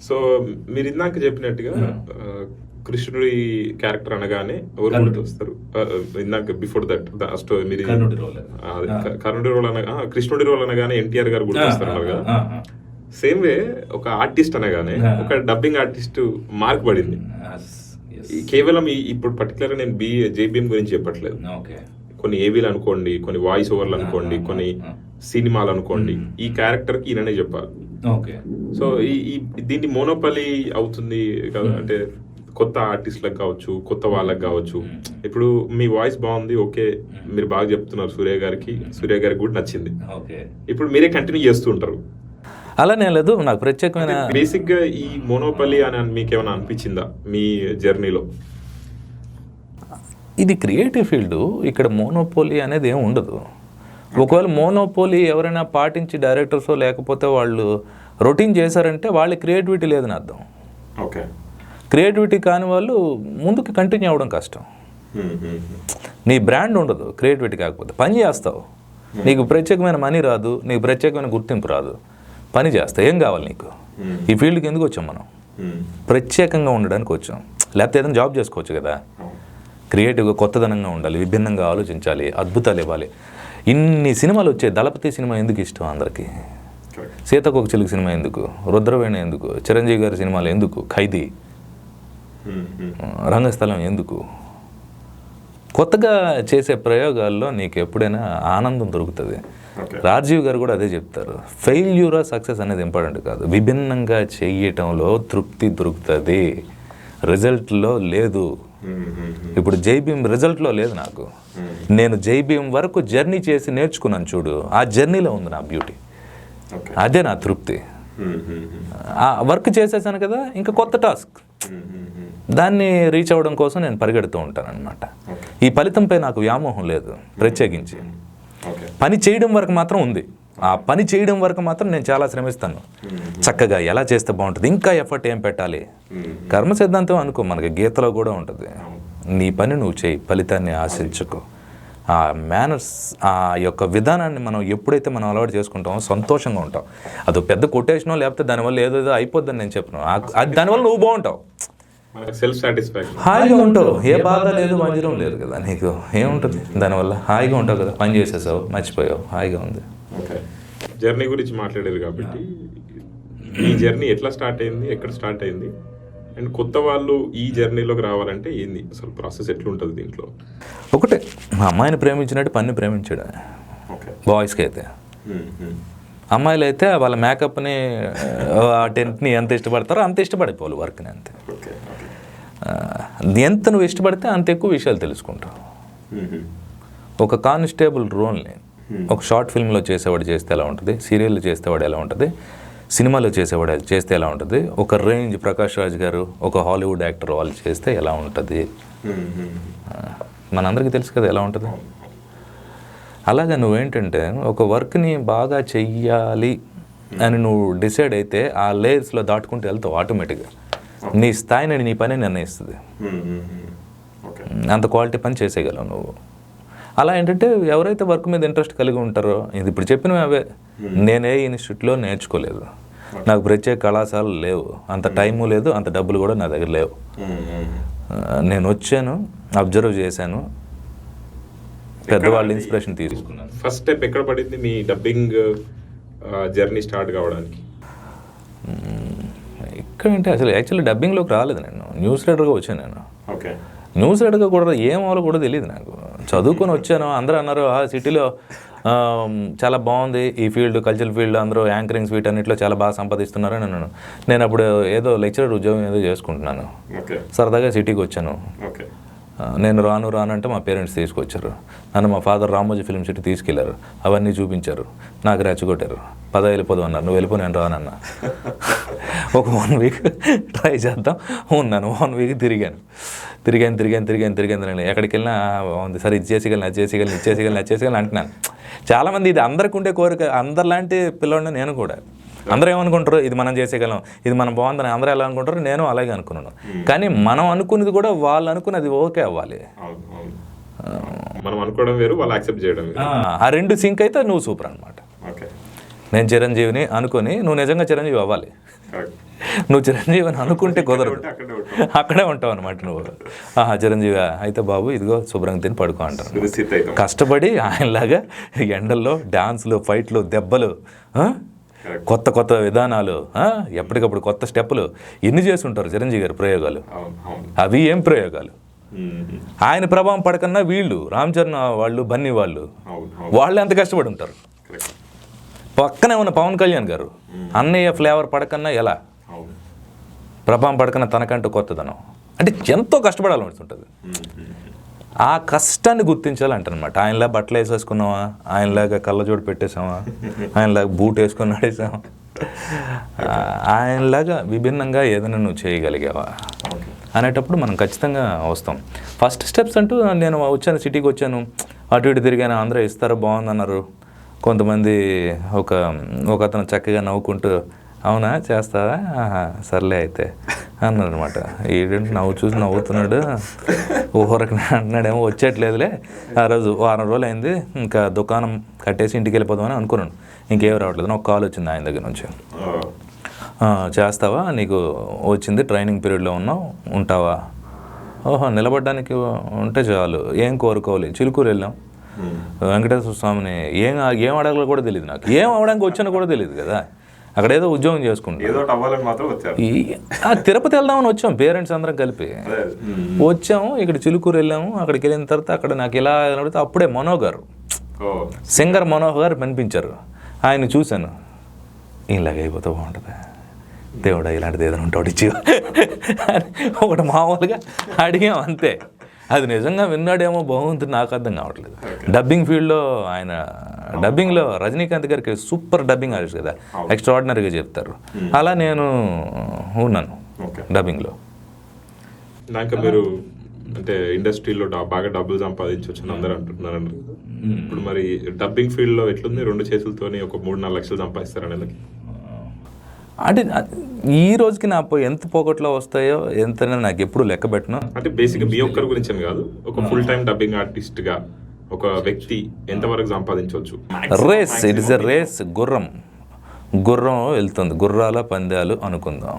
సో మీరు ఇందాక చెప్పినట్టుగా కృష్ణుడి క్యారెక్టర్ అనగానే ఎవరు గుర్తొస్తారు? ఇందాక బిఫోర్ దట్ మీరు కర్ణుడి రోల్ అనగా కృష్ణుడి రోల్ అనగానే ఎన్టీఆర్ గారు గుర్తొస్తారు కదా. సేమ్ వే ఒక ఆర్టిస్ట్ అనగానే ఒక డబ్బింగ్ ఆర్టిస్ట్ మార్క్ పడింది. కేవలం ఇప్పుడు పర్టికులర్ గా నేను జేబీఎం గురించి చెప్పట్లేదు. కొన్ని ఏవీలు అనుకోండి, కొన్ని వాయిస్ ఓవర్లు అనుకోండి, కొన్ని సినిమాలు అనుకోండి, ఈ క్యారెక్టర్ కి ఈయననే చెప్పాలి. సో ఈ దీన్ని మోనోపలి అవుతుంది కదా, అంటే కొత్త ఆర్టిస్ట్లకు కావచ్చు, కొత్త వాళ్ళకి కావచ్చు. ఇప్పుడు మీ వాయిస్ బాగుంది, ఓకే, మీరు బాగా చెప్తున్నారు, సూర్య గారికి కూడా నచ్చింది, ఇప్పుడు మీరే కంటిన్యూ చేస్తూ ఉంటారు. అలానే లేదు, నాకు ప్రత్యేకమైన బేసిక్ గా ఈ మోనోపలి అని మీకేమైనా అనిపించిందా మీ జర్నీలో? ఇది క్రియేటివ్ ఫీల్డ్, ఇక్కడ మోనోపోలీ అనేది ఏమి ఉండదు. ఒకవేళ మోనోపోలీ ఎవరైనా పాటించి డైరెక్టర్స్ లేకపోతే వాళ్ళు రొటీన్ చేశారంటే వాళ్ళ క్రియేటివిటీ లేదని అర్థం. ఓకే, క్రియేటివిటీ కాని వాళ్ళు ముందుకు కంటిన్యూ అవ్వడం కష్టం. నీ బ్రాండ్ ఉండదు క్రియేటివిటీ కాకపోతే. పని చేస్తావు, నీకు ప్రత్యేకమైన మనీ రాదు, నీకు ప్రత్యేకమైన గుర్తింపు రాదు, పని చేస్తావు. ఏం కావాలి నీకు? ఈ ఫీల్డ్కి ఎందుకు వచ్చాం మనం? ప్రత్యేకంగా ఉండడానికి వచ్చాం, లేకపోతే ఏదైనా జాబ్ చేసుకోవచ్చు కదా. క్రియేటివ్గా కొత్తదనంగా ఉండాలి, విభిన్నంగా ఆలోచించాలి, అద్భుతాలు ఇవ్వాలి. ఇన్ని సినిమాలు వచ్చాయి. దళపతి సినిమా ఎందుకు ఇష్టం అందరికీ? సీతకొక చిలుక సినిమా ఎందుకు? రుద్రవేణ ఎందుకు? చిరంజీవి గారి సినిమాలు ఎందుకు? ఖైదీ, రంగస్థలం ఎందుకు? కొత్తగా చేసే ప్రయోగాల్లో నీకు ఎప్పుడైనా ఆనందం దొరుకుతుంది. రాజీవ్ గారు కూడా అదే చెప్తారు, ఫెయిల్యూర్ సక్సెస్ అనేది ఇంపార్టెంట్ కాదు, విభిన్నంగా చేయటంలో తృప్తి దొరుకుతుంది, రిజల్ట్లో లేదు. ఇప్పుడు జైభీం రిజల్ట్లో లేదు నాకు. నేను జైభీం వరకు జర్నీ చేసి నేర్చుకున్నాను చూడు, ఆ జర్నీలో ఉంది నా బ్యూటీ, అదే నా తృప్తి. ఆ వర్క్ చేసేసాను కదా, ఇంకా కొత్త టాస్క్, దాన్ని రీచ్ అవ్వడం కోసం నేను పరిగెడుతూ ఉంటాను అనమాట. ఈ ఫలితంపై నాకు వ్యామోహం లేదు ప్రత్యేకించి. పని చేయడం వరకు మాత్రం ఉంది. ఆ పని చేయడం వరకు మాత్రం నేను చాలా శ్రమిస్తాను. చక్కగా ఎలా చేస్తే బాగుంటుంది, ఇంకా ఎఫర్ట్ ఏం పెట్టాలి. కర్మ సిద్ధాంతం అనుకో, మనకి గీతలో కూడా ఉంటుంది. నీ పని నువ్వు చేయి, ఫలితాన్ని ఆశించుకో. ఆ మేనర్స్, ఆ యొక్క విధానాన్ని మనం ఎప్పుడైతే మనం అలవాటు చేసుకుంటామో సంతోషంగా ఉంటాం. అది పెద్ద కొటేషనో లేకపోతే దానివల్ల ఏదో అయిపోద్దని నేను చెప్పను. అది దానివల్ల నువ్వు బాగుంటావు, సెల్ఫ్ సాటిస్ఫాక్షన్, హాయిగా ఉంటావు. ఏ బాధ లేదు, మంజరం లేదు కదా నీకు. ఏముంటుంది దానివల్ల? హాయిగా ఉంటావు కదా, పని చేసేసావు, మర్చిపోయావు, హాయిగా ఉంది. ఓకే, జర్నీ గురించి మాట్లాడారు కాబట్టి ఈ జర్నీ ఎట్లా స్టార్ట్ అయింది, ఎక్కడ స్టార్ట్ అయింది, అండ్ కొత్త వాళ్ళు ఈ జర్నీలోకి రావాలంటే ఏంది అసలు ప్రాసెస్, ఎట్లుంటుంది దీంట్లో? ఒకటే, మా అమ్మాయిని ప్రేమించినట్టు పని ప్రేమించడం. బాయ్స్కి అయితే, అమ్మాయిలు అయితే వాళ్ళ మేకప్ని, ఆ టెంట్ని ఎంత ఇష్టపడతారో అంత ఇష్టపడిపోవాలి వర్క్ని, అంతే. ఎంత నువ్వు ఇష్టపడితే అంత ఎక్కువ విషయాలు తెలుసుకుంటావు. ఒక కానిస్టేబుల్ రోల్ని ఒక షార్ట్ ఫిల్మ్లో చేసేవాడు చేస్తే ఎలా ఉంటుంది, సీరియల్లో చేసేవాడు ఎలా ఉంటుంది, సినిమాలో చేసేవాడు చేస్తే ఎలా ఉంటుంది, ఒక రేంజ్ ప్రకాష్ రాజ్ గారు, ఒక హాలీవుడ్ యాక్టర్ వాళ్ళు చేస్తే ఎలా ఉంటుంది, మనందరికీ తెలుసు కదా ఎలా ఉంటుంది. అలాగే నువ్వేంటంటే ఒక వర్క్ని బాగా చెయ్యాలి అని నువ్వు డిసైడ్ అయితే ఆ లేయర్స్లో దాటుకుంటూ వెళ్తావు ఆటోమేటిక్గా. నీ స్థాయిని నీ పని నిర్ణయిస్తుంది. అంత క్వాలిటీ పని చేసేయగలవు నువ్వు. అలా ఏంటంటే ఎవరైతే వర్క్ మీద ఇంట్రెస్ట్ కలిగి ఉంటారో, ఇది ఇప్పుడు చెప్పినవి అవే. నేనే ఇన్స్టిట్యూట్లో నేర్చుకోలేదు, నాకు ప్రత్యేక కళాశాలలు లేవు, అంత టైము లేదు, అంత డబ్బులు కూడా నా దగ్గర లేవు. నేను వచ్చాను, అబ్జర్వ్ చేశాను, పెద్దవాళ్ళ ఇన్స్పిరేషన్ తీసుకున్నాను. ఫస్ట్ స్టెప్ ఎక్కడ పడింది మీ డబ్బింగ్ జర్నీ స్టార్ట్ కావడానికి? ఇక్కడంటే అసలు యాక్చువల్లీ డబ్బింగ్లోకి రాలేదు నేను, న్యూస్ రీడర్గా వచ్చాను నేను. ఓకే, న్యూస్ రీడర్గా కూడా ఏమో కూడా తెలియదు నాకు. చదువుకొని వచ్చాను, అందరూ అన్నారు ఆ సిటీలో చాలా బాగుంది ఈ ఫీల్డ్, కల్చరల్ ఫీల్డ్, అందరూ యాంకరింగ్స్ వీటన్నిటిలో చాలా బాగా సంపాదిస్తున్నారు అని అన్నాను. నేను అప్పుడు ఏదో లెక్చరర్ ఉద్యోగం ఏదో చేసుకుంటున్నాను, సరదాగా సిటీకి వచ్చాను. నేను రాను అంటే మా పేరెంట్స్ తీసుకొచ్చారు నన్ను. మా ఫాదర్ రామోజీ ఫిల్మ్ సిటీ తీసుకెళ్లారు, అవన్నీ చూపించారు, నాకు రెచ్చగొట్టారు. వెళ్ళిపోదు అన్నారు, నువ్వు వెళ్ళిపో, నేను రానన్నా. ఒక 1 వీక్ ట్రై చేద్దాం ఉన్నాను. 1 వీక్ తిరిగాను. నేను ఎక్కడికి వెళ్ళినా ఉంది, సరే ఇది చేసేయగలను అంటున్నాను. చాలామంది ఇది అందరికి ఉండే కోరిక, అందరిలాంటి పిల్లవాడిని నేను కూడా. అందరూ ఏమనుకుంటారు, ఇది మనం చేసేయగలం, ఇది మనం బాగుందని అందరూ ఎలా అనుకుంటారు, నేను అలాగే అనుకున్నాను. కానీ మనం అనుకున్నది కూడా వాళ్ళు అనుకున్నది ఓకే అవ్వాలి. మనం అనుకోవడం వేరు, వాళ్ళు యాక్సెప్ట్ చేయడం వేరు. ఆ 2 సింక్ అయితే నువ్వు సూపర్ అనమాట. నేను చిరంజీవిని అనుకొని నువ్వు నిజంగా చిరంజీవి అవ్వాలి. నువ్వు చిరంజీవి అని అనుకుంటే కుదరదు, అక్కడే ఉంటావు అనమాట నువ్వు. చిరంజీవి అయితే బాబు ఇదిగో శుభ్రంగా తిని పడుకో అంటారు. కష్టపడి ఆయనలాగా ఎండల్లో డాన్సులు, ఫైట్లు, దెబ్బలు, కొత్త కొత్త విధానాలు, ఎప్పటికప్పుడు కొత్త స్టెప్పులు ఎన్ని చేసి ఉంటారు చిరంజీవి గారి ప్రయోగాలు. అవి ఏం ప్రయోగాలు! ఆయన ప్రభావం పడకన్నా వీళ్ళు రామ్ చరణ్ వాళ్ళు, బన్నీ వాళ్ళు ఎంత కష్టపడి ఉంటారు. పక్కనే ఉన్న పవన్ కళ్యాణ్ గారు అన్నయ్య ఫ్లేవర్ పడకన్నా ఎలా, ప్రభావం పడకన్నా తనకంటూ కొత్తదనం, అంటే ఎంతో కష్టపడాల్సి ఉంటుంది. ఆ కష్టాన్ని గుర్తించాలంటనమాట. ఆయనలా బట్టలు వేసేసుకున్నావా, ఆయనలాగా కళ్ళజోడు పెట్టేసావా, ఆయనలాగా బూట్ వేసుకొని నడేసావా, ఆయనలాగా విభిన్నంగా ఏదైనా నువ్వు చేయగలిగావా అనేటప్పుడు మనం ఖచ్చితంగా వస్తాం. ఫస్ట్ స్టెప్స్ అంటూ నేను వచ్చాను, సిటీకి వచ్చాను, అటు ఇటు తిరిగాను, అందరూ ఇస్తారో బాగుందన్నారు. కొంతమంది ఒక అతను చక్కగా నవ్వుకుంటూ అవునా చేస్తావా, సర్లే అయితే అన్నారు అనమాట. ఏంటంటే చూసి నవ్వుతున్నాడు, ఊరకు అంటున్నాడేమో, వచ్చేట్లేదులే. ఆ రోజు వారం రోజులు అయింది, ఇంకా దుకాణం కట్టేసి ఇంటికి వెళ్ళిపోదామని అనుకున్నాను. ఇంకేం రావట్లేదు. నాకు కాల్ వచ్చింది ఆయన దగ్గర నుంచి, చేస్తావా, నీకు వచ్చింది, ట్రైనింగ్ పీరియడ్లో ఉన్నావు, ఉంటావా. నిలబడడానికి ఉంటే చాలు, ఏం కోరుకోవాలి. చిలుకూరు వెళ్ళాం, వెంకటేశ్వర స్వామిని ఏం అడగలో కూడా తెలియదు నాకు, ఏం అవడానికి వచ్చానో కూడా తెలియదు కదా. అక్కడ ఏదో ఉద్యోగం చేసుకుంటాం. తిరుపతి వెళ్దామని వచ్చాం, పేరెంట్స్ అందరం కలిపి వచ్చాము. ఇక్కడ చిలుకూరు వెళ్ళాము. అక్కడికి వెళ్ళిన తర్వాత అక్కడ నాకు ఇలా అడిగితే అప్పుడే మనోహర్ గారు, సింగర్ మనోహర్ గారు కనిపించారు. ఆయన చూశాను, ఇలాగ అయిపోతే బాగుంటుంది, దేవుడా ఇలాంటిది ఏదైనా ఉంటాడు ఇచ్చి ఒకటి మామూలుగా అడిగాం అంతే. అది నిజంగా విన్నాడేమో బాగుంటుంది, నాకు అర్థం కావట్లేదు. డబ్బింగ్ ఫీల్డ్లో ఆయన డబ్బింగ్లో రజనీకాంత్ గారికి సూపర్ డబ్బింగ్ ఆర్టిస్ట్ కదా, ఎక్స్ట్రాడినరీగా చెప్తారు. అలా నేను ఉన్నాను డబ్బింగ్లో. నాకు మీరు అంటే ఇండస్ట్రీలో బాగా డబ్బులు సంపాదించవచ్చు అందరూ అంటున్నారండి. ఇప్పుడు మరి డబ్బింగ్ ఫీల్డ్లో ఎట్లుంది? 2 చేతులతోని ఒక 3-4 లక్షలు సంపాదిస్తారు అనేది. అంటే ఈ రోజుకి నా ఎంత పోగొట్లో వస్తాయో ఎంత నాకు ఎప్పుడు లెక్క పెట్టను. అంటే బేసిక్గా మీ ఒక్కరి గురించి అని కాదు, ఒక ఫుల్ టైం డబ్బింగ్ ఆర్టిస్ట్గా ఒక వ్యక్తి ఎంతవరకు సంపాదించవచ్చు? Race, it is a race. గుర్రం వెళ్తుంది, గుర్రాల పందాలు అనుకుందాం.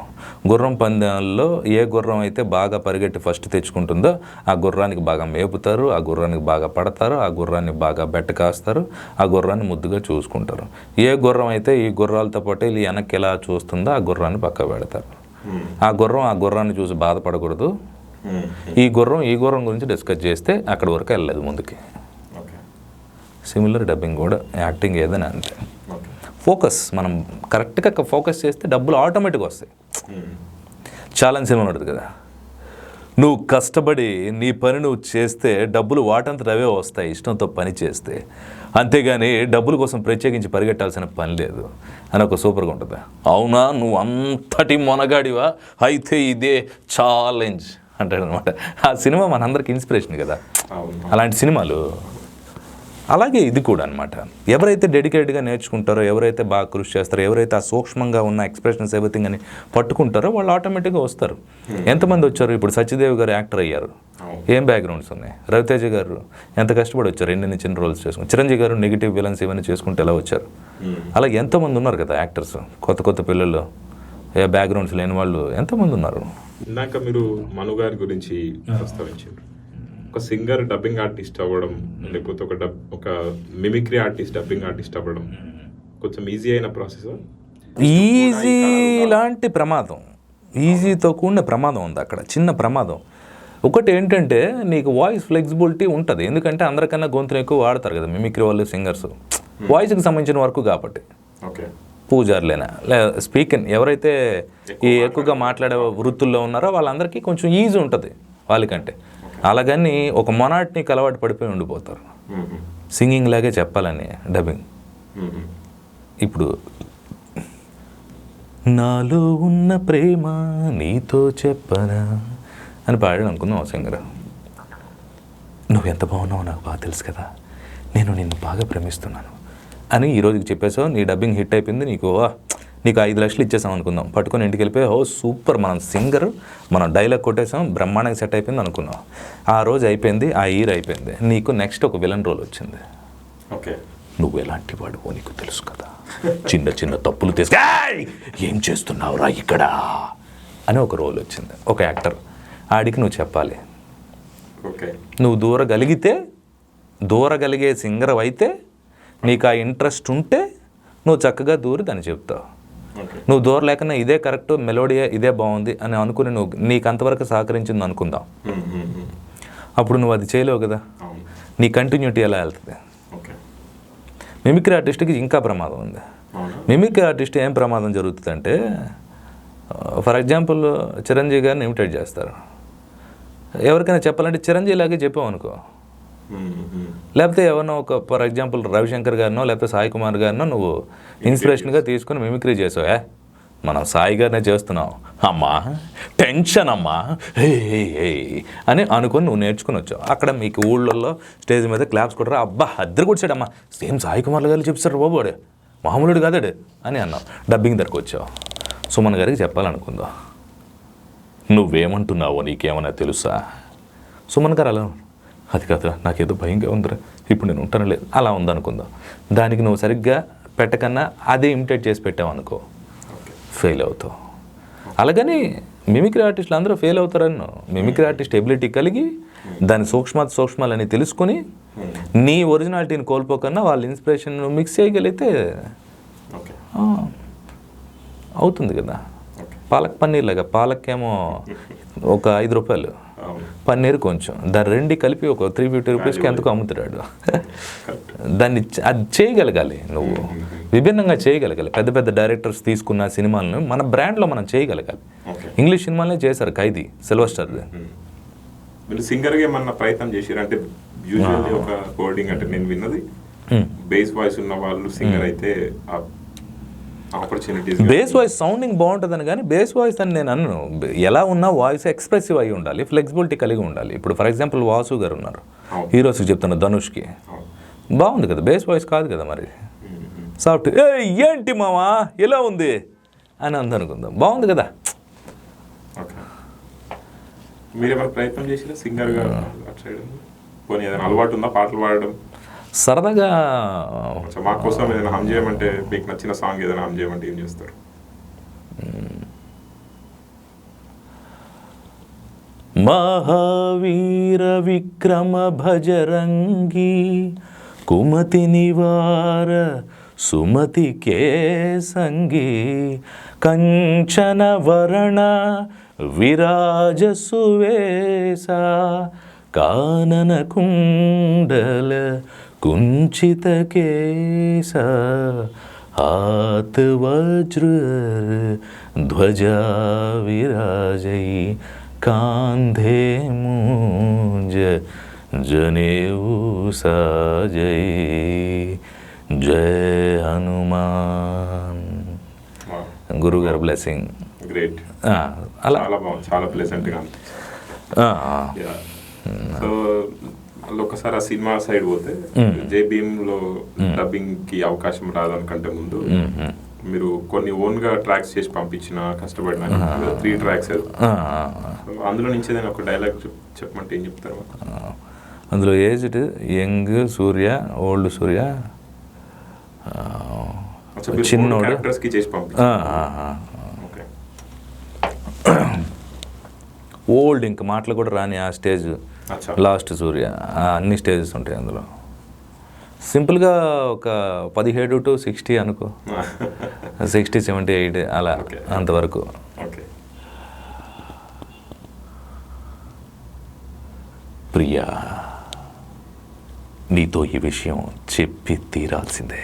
గుర్రం పందాల్లో ఏ గుర్రం అయితే బాగా పరిగెట్టి ఫస్ట్ తెచ్చుకుంటుందో ఆ గుర్రానికి బాగా మేపుతారు, ఆ గుర్రానికి బాగా పడతారు, ఆ గుర్రాన్ని బాగా బెట్ట కాస్తారు, ఆ గుర్రాన్ని ముద్దుగా చూసుకుంటారు. ఏ గుర్రం అయితే ఈ గుర్రాలతో పాటు వీళ్ళు వెనక్కి ఎలా చూస్తుందో ఆ గుర్రాన్ని పక్క పెడతారు. ఆ గుర్రాన్ని చూసి బాధపడకూడదు. ఈ గుర్రం గురించి డిస్కస్ చేస్తే అక్కడి వరకు వెళ్ళలేదు ముందుకి. సిమిలర్ డబ్బింగ్ కూడా, యాక్టింగ్ ఏదైనా అంతే. ఫోకస్, మనం కరెక్ట్గా ఫోకస్ చేస్తే డబ్బులు ఆటోమేటిక్గా వస్తాయి. ఛాలెంజ్ సినిమా ఉంటుంది కదా, నువ్వు కష్టపడి నీ పని నువ్వు చేస్తే డబ్బులు వాటంతట అవే వస్తాయి ఇష్టంతో పని చేస్తే, అంతేగాని డబ్బుల కోసం ప్రత్యేకించి పరిగెట్టాల్సిన పని లేదు అని ఒక సూపర్గా ఉంటుంది. అవునా నువ్వు అంతటి మొనగాడివా, అయితే ఇదే ఛాలెంజ్ అంటాడు అనమాట. ఆ సినిమా మనందరికి ఇన్స్పిరేషన్ కదా, అలాంటి సినిమాలు. అలాగే ఇది కూడా అనమాట. ఎవరైతే డెడికేటెడ్గా నేర్చుకుంటారో, ఎవరైతే బాగా కృషి చేస్తారో, ఎవరైతే ఆ సూక్ష్మంగా ఉన్న ఎక్స్ప్రెషన్స్ ఎవ్రీథింగ్ అని పట్టుకుంటారో వాళ్ళు ఆటోమేటిక్గా వస్తారు. ఎంతమంది వచ్చారు? ఇప్పుడు సత్యదేవ్ గారు యాక్టర్ అయ్యారు, ఏం బ్యాక్గ్రౌండ్స్ ఉన్నాయి. రవితేజ గారు ఎంత కష్టపడి వచ్చారు, ఎన్ని చిన్న రోల్స్ చేసుకుని. చిరంజీవి గారు నెగిటివ్ విలన్స్ ఇవన్నీ చేసుకుంటే ఎలా వచ్చారు. అలా ఎంతోమంది ఉన్నారు కదా యాక్టర్స్, కొత్త పిల్లలు, ఏ బ్యాక్గ్రౌండ్స్ లేని వాళ్ళు ఎంతోమంది ఉన్నారు. ఇందాక మీరు మను గారి గురించి ప్రస్తావించారు. ఒక సింగర్ డబ్బింగ్ ఆర్టిస్ట్ అవ్వడం, లేకపోతే ఒక మిమిక్రీ ఆర్టిస్ట్ డబ్బింగ్ ఆర్టిస్ట్ అవ్వడం కొంచెం ఈజీ అయిన ప్రాసెస్? ఈజీ లాంటి ప్రమాదం, ఈజీతో కూడిన ప్రమాదం ఉంది అక్కడ, చిన్న ప్రమాదం. ఒకటి ఏంటంటే నీకు వాయిస్ ఫ్లెక్సిబిలిటీ ఉంటుంది, ఎందుకంటే అందరికన్నా గొంతును ఎక్కువ వాడతారు కదా మిమిక్రీ వాళ్ళు, సింగర్స్. వాయిస్కి సంబంధించిన వరకు కాబట్టి పూజారులేనా స్పీకింగ్ ఎవరైతే ఈ ఎక్కువగా మాట్లాడే వృత్తుల్లో ఉన్నారో వాళ్ళందరికీ కొంచెం ఈజీ ఉంటుంది వాళ్ళకంటే. అలాగని ఒక మొనాట్నికి అలవాటు పడిపోయి ఉండిపోతారు. సింగింగ్ లాగే చెప్పాలని డబ్బింగ్. ఇప్పుడు నాలో ఉన్న ప్రేమ నీతో చెప్పనా అని పాడాడు అనుకుందాం సింగర్. నువ్వు ఎంత బాగున్నావో నాకు బాగా తెలుసు కదా, నేను నిన్ను బాగా ప్రేమిస్తున్నాను అని ఈరోజుకి చెప్పేసావు. నీ డబ్బింగ్ హిట్ అయిపోయింది, నీకు 5 లక్షలు ఇచ్చేసాం అనుకుందాం. పట్టుకొని ఇంటికి వెళ్ళిపోయి సూపర్ మనం సింగర్, మనం డైలాగ్ కొట్టేసాం, బ్రహ్మాండంగా సెట్ అయిపోయింది అనుకున్నాం. ఆ రోజు అయిపోయింది, ఆ ఇయర్ అయిపోయింది, నీకు నెక్స్ట్ ఒక విలన్ రోల్ వచ్చింది. నువ్వు ఎలాంటి వాడువో నీకు తెలుసు కదా, చిన్న చిన్న తప్పులు ఏం చేస్తున్నావురా ఇక్కడ అని ఒక రోల్ వచ్చింది, ఒక యాక్టర్. ఆడికి నువ్వు చెప్పాలి, నువ్వు దూరగలిగే సింగర్ అయితే, నీకు ఆ ఇంట్రెస్ట్ ఉంటే నువ్వు చక్కగా దూరి దాన్ని చెప్తావు. నువ్వు దూరలేకన్నా ఇదే కరెక్ట్, మెలోడీ ఇదే బాగుంది అని అనుకుని నీకు అంతవరకు సహకరించింది అనుకుందాం, అప్పుడు నువ్వు అది చేయలేవు కదా, నీ కంటిన్యూటీ ఎలా వెళ్తుంది? మిమిక్రీ ఆర్టిస్ట్కి ఇంకా ప్రమాదం ఉంది. మిమిక్రీ ఆర్టిస్ట్ ఏం ప్రమాదం జరుగుతుందంటే, ఫర్ ఎగ్జాంపుల్ చిరంజీవి గారిని ఇమిటేట్ చేస్తారు. ఎవరికైనా చెప్పాలంటే చిరంజీవి లాగే చెప్పావు, లేకపోతే ఎవరినో ఒక ఫర్ ఎగ్జాంపుల్ రవిశంకర్ గారినో లేకపోతే సాయి కుమార్ గారినో నువ్వు ఇన్స్పిరేషన్గా తీసుకుని మిమిక్రీ చేసావు. మనం సాయి గారినే చేస్తున్నావు, అమ్మా టెన్షన్ అమ్మా అని అనుకుని నువ్వు నేర్చుకుని వచ్చావు. అక్కడ మీకు ఊళ్ళల్లో స్టేజ్ మీద క్లాప్స్ కొట్టరా, అబ్బా అద్దరు కొట్టాడమ్మా, సేమ్ సాయి కుమార్ గారు చెప్తారు బాబోడే, మామూలుడు కాదాడు అని అన్నావు. డబ్బింగ్ దగ్గరకు వచ్చావు, సుమన్ గారికి చెప్పాలనుకుందాం, నువ్వేమంటున్నావో నీకేమన్నా తెలుసా? సుమన్ గారు అలా, అది కాదు నాకేదో భయంగా ఉందిరా, ఇప్పుడు నేను ఉంటాను లేదు, అలా ఉందనుకుందాం. దానికి నువ్వు సరిగ్గా పెట్టకన్నా అదే ఇమిటేట్ చేసి పెట్టావు అనుకో, ఫెయిల్ అవుతావు. అలాగని మిమిక్రీ ఆర్టిస్టులు అందరూ ఫెయిల్ అవుతారని, మిమిక్రీ ఆర్టిస్ట్ ఎబిలిటీ కలిగి దాని సూక్ష్మాలని తెలుసుకొని నీ ఒరిజినాలిటీని కోల్పోకన్నా వాళ్ళ ఇన్స్పిరేషన్ మిక్స్ చేయగలిగితే అవుతుంది కదా. పాలక్ పన్నీర్ లాగా, పాలక్కేమో ఒక 5 రూపాయలు, పన్నీర్ కొంచెం, దాన్ని రెండు కలిపి ఒక 350 రూపీస్కి ఎంతకు అమ్ముతున్నాడు. దాన్ని అది చేయగలగాలి, నువ్వు విభిన్నంగా చేయగలగాలి. పెద్ద పెద్ద డైరెక్టర్స్ తీసుకున్న సినిమాలను మన బ్రాండ్లో మనం చేయగలగాలి. ఇంగ్లీష్ సినిమాలనే చేశారు, ఖైదీ, సిల్వర్స్టార్ది. మీరు సింగర్గా ఏమన్నా ప్రయత్నం చేశారు అంటే? యూజువల్లీ ఒక కోడింగ్ అంటే నేను విన్నది, బేస్ వాయిస్ ఉన్న వాళ్ళు సింగర్ అయితే ఆపర్చునిటీస్, బేస్ వాయిస్ సౌండింగ్ బాగుంటుందని, కానీ బేస్ వాయిస్ అని నేను అన్ను. ఎలా ఉన్నా వాయిస్ ఎక్స్ప్రెసివ్ అయి ఉండాలి, ఫ్లెక్సిబిలిటీ కలిగి ఉండాలి. ఇప్పుడు ఫర్ ఎగ్జాంపుల్ వాసు గారు ఉన్నారు, హీరోస్కి చెప్తున్నా, ధనుష్కి బాగుంది కదా, బేస్ వాయిస్ కాదు కదా, మరి సాఫ్ట్ ఏంటి మావా ఎలా ఉంది అని అందనుకుందాం, బాగుంది కదా. మీరు ఏమైనా ప్రయత్నం చేసినా సింగర్గా అటు సైడ్? పోనీ ఏదైనా అలవాటు ఉందా పాటలు పాడడం? సరదాగా మా కోసం ఏదైనా హమ్ చేయమంటే, మీకు నచ్చిన సాంగ్ ఏదైనా హమ్ చేయమంటే ఏం చేస్తారు? మహావీర విక్రమ భజరంగి కుమతి నివార సుమతి కేసంగి కంచన వర్ణ విరాజ సువేశ కానన కుండల కుంచిత కేశ हाथ वज्र ध्वजा विराजै कांधे मूंज जनेऊ साजै जय हनुमान. గురువు గారు బ్లెస్సింగ్. గ్రేట్. అలా చాలా బాగుంది, చాలా ప్లెజెంట్గా. సో ఒకసారి ఆ సినిమా సైడ్ పోతే, జై భీమ్లో డబ్బింగ్కి అవకాశం రాదనుకంటే ముందు మీరు కొన్ని ఓన్గా ట్రాక్స్ చేసి పంపించిన, కష్టపడిన 3 ట్రాక్స్, అందులో నుంచి ఏదైనా ఒక డైలాగ్ చెప్పమంటే ఏం చెప్తారు? అందులో ఏజ్డ్, యంగ్ సూర్య, ఓల్డ్ సూర్య, చిన్నోడు చేసి ఓల్డ్, ఇంక మాటలు కూడా రాని ఆ స్టేజ్, లాస్ట్ సూర్య, అన్ని స్టేజెస్ ఉంటాయి అందులో. సింపుల్గా ఒక 17 to 60 అనుకో, 60, 78 అలా, అంతవరకు. ప్రియా, నీతో ఈ విషయం చెప్పి తీరాల్సిందే.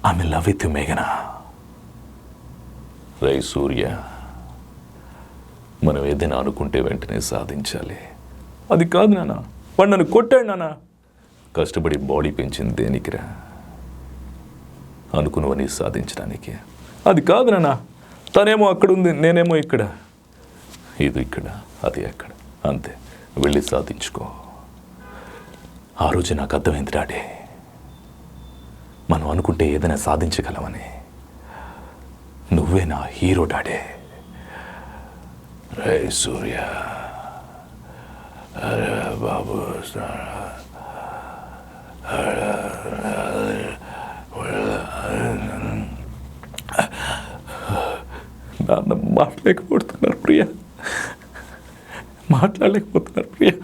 I'm in love with you మేఘనా. రై సూర్య, మనం ఏదైనా అనుకుంటే వెంటనే సాధించాలి. అది కాదు నాన్న, వాడు నన్ను కొట్టాడు నాన్న. కష్టపడి బాడీ పెంచింది దేనికిరా? అనుకున్నవని సాధించడానికి. అది కాదు నాన్న, తనేమో అక్కడ ఉంది, నేనేమో ఇక్కడ, ఇది ఇక్కడ, అది అక్కడ, అంతే, వెళ్ళి సాధించుకో. ఆ రోజు నాకు అర్థమైంది డాడీ, మనం అనుకుంటే ఏదైనా సాధించగలమని. నువ్వే నా హీరో డాడీ. రే సూర్య, అరే బాబు, మాట్లాడలేకపోతున్నారు ప్రియా, మాట్లాడలేకపోతున్నారు ప్రియా.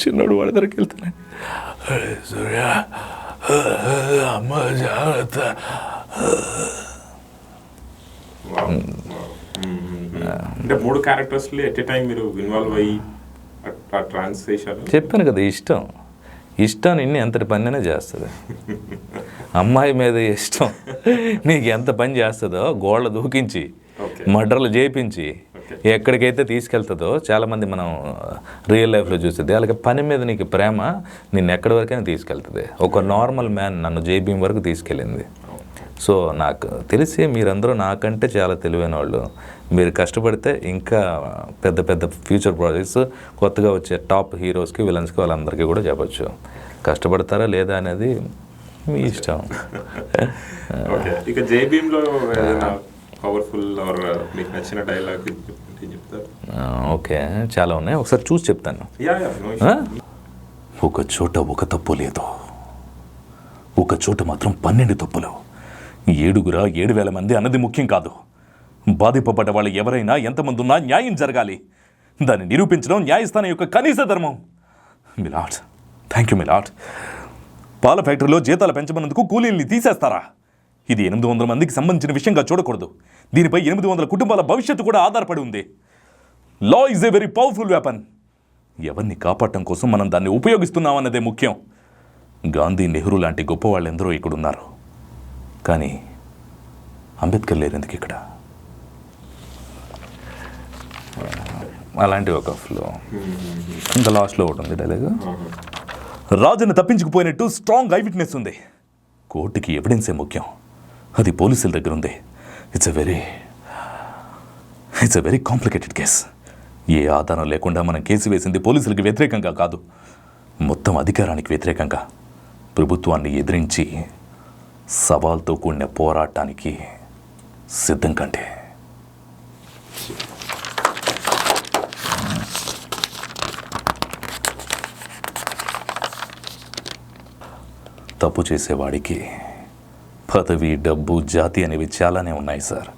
చిన్నోడు వాడి దగ్గరికి వెళ్తున్నాడు, సూర్య అమ్మ జాగ్రత్త. అంటే 3 క్యారెక్టర్స్లో ఎట్ ఏ టైం మీరు ఇన్వాల్వ్ అయ్యి ట్రాన్స్ చేశారు. చెప్పాను కదా, ఇష్టం నిన్ను ఎంతటి పనినే చేస్తుంది. అమ్మాయి మీద ఇష్టం నీకు ఎంత పని చేస్తుందో, గోళ్ళ దూకించి మర్డర్లు చేయించి ఎక్కడికైతే తీసుకెళ్తుందో, చాలామంది మనం రియల్ లైఫ్లో చూస్తుంది. అలాగే పని మీద నీకు ప్రేమ నిన్ను ఎక్కడి వరకైనా తీసుకెళ్తుంది. ఒక నార్మల్ మ్యాన్ నన్ను జేబీఎం వరకు తీసుకెళ్ళింది. సో నాకు తెలిసి మీరందరూ నాకంటే చాలా తెలివైన వాళ్ళు. మీరు కష్టపడితే ఇంకా పెద్ద పెద్ద ఫ్యూచర్ ప్రాజెక్ట్స్ కొత్తగా వచ్చే టాప్ హీరోస్కి, విలన్స్కి, వాళ్ళందరికీ కూడా చెప్పచ్చు. కష్టపడతారా లేదా అనేది మీ ఇష్టం. ఇక జేబీఎంలో పవర్ఫుల్ ఆర్ మీకు నచ్చిన డైలాగ్ చెప్తారు? ఓకే, చాలా ఉన్నాయి, ఒకసారి చూసి చెప్తాను. ఒక చోట ఒక తప్పు లేదు, ఒక చోట మాత్రం 12 తప్పులు. 7,000 మంది అన్నది ముఖ్యం కాదు. బాధింపబడ్డ వాళ్ళు ఎవరైనా ఎంతమంది ఉన్నా న్యాయం జరగాలి. దాన్ని నిరూపించడం న్యాయస్థానం యొక్క కనీస ధర్మం. My lord, thank you my lord. పాల ఫ్యాక్టరీలో జీతాలు పెంచమన్నందుకు కూలీల్ని తీసేస్తారా? ఇది 800 మందికి సంబంధించిన విషయంగా చూడకూడదు. దీనిపై 800 కుటుంబాల భవిష్యత్తు కూడా ఆధారపడి ఉంది. Law is a very powerful weapon. ఎవరిని కాపాడటం కోసం మనం దాన్ని ఉపయోగిస్తున్నామన్నదే ముఖ్యం. గాంధీ, నెహ్రూ లాంటి గొప్పవాళ్ళు ఎందరో ఇక్కడున్నారు, కానీ అంబేద్కర్ లేరెందుకు ఇక్కడ? అలాంటి ఒక ఫ్లో. ఇంకా లాస్ట్లో ఒకటి ఉంది డైలాగ్, రాజుని తప్పించుకుపోయినట్టు స్ట్రాంగ్ ఐ విట్నెస్ ఉంది. కోర్టుకి ఎవిడెన్సే ముఖ్యం, అది పోలీసుల దగ్గర ఉంది. It's a very complicated case. ఏ ఆధారం లేకుండా మనం కేసు వేసింది పోలీసులకి వ్యతిరేకంగా కాదు, మొత్తం అధికారానికి వ్యతిరేకంగా. ప్రభుత్వాన్ని ఎదిరించి సవాల్తో కూడిన పోరాటానికి సిద్ధం కంటే. తప్పు చేసేవాడికి పదవి, డబ్బు, జాతి అనేవి చాలానే ఉన్నాయి సార్.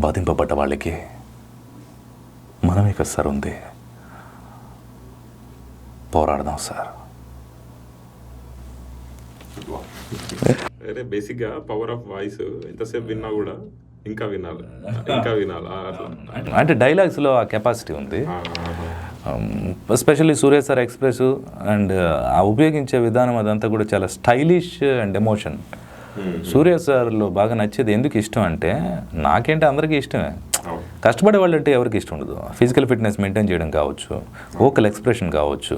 బాధింపబడ్డ వాళ్ళకి మనమే కదా సార్ ఉంది. పోరాడదాం సార్. అదే బేసిక్గా పవర్ ఆఫ్ వాయిస్ ఎంతసేపు విన్నా కూడా ఇంకా వినాలి. అంటే డైలాగ్స్లో ఆ కెపాసిటీ ఉంది. Especially Surya sir express and ఆ ఉపయోగించే విధానం అదంతా కూడా చాలా స్టైలిష్ అండ్ ఎమోషన్. సూర్య సార్లో బాగా నచ్చేది ఎందుకు ఇష్టం అంటే, నాకేంటే అందరికీ ఇష్టమే. కష్టపడే వాళ్ళు అంటే ఎవరికి ఇష్టం ఉండదు. ఫిజికల్ ఫిట్నెస్ మెయింటైన్ చేయడం కావచ్చు, వోకల్ ఎక్స్ప్రెషన్ కావచ్చు,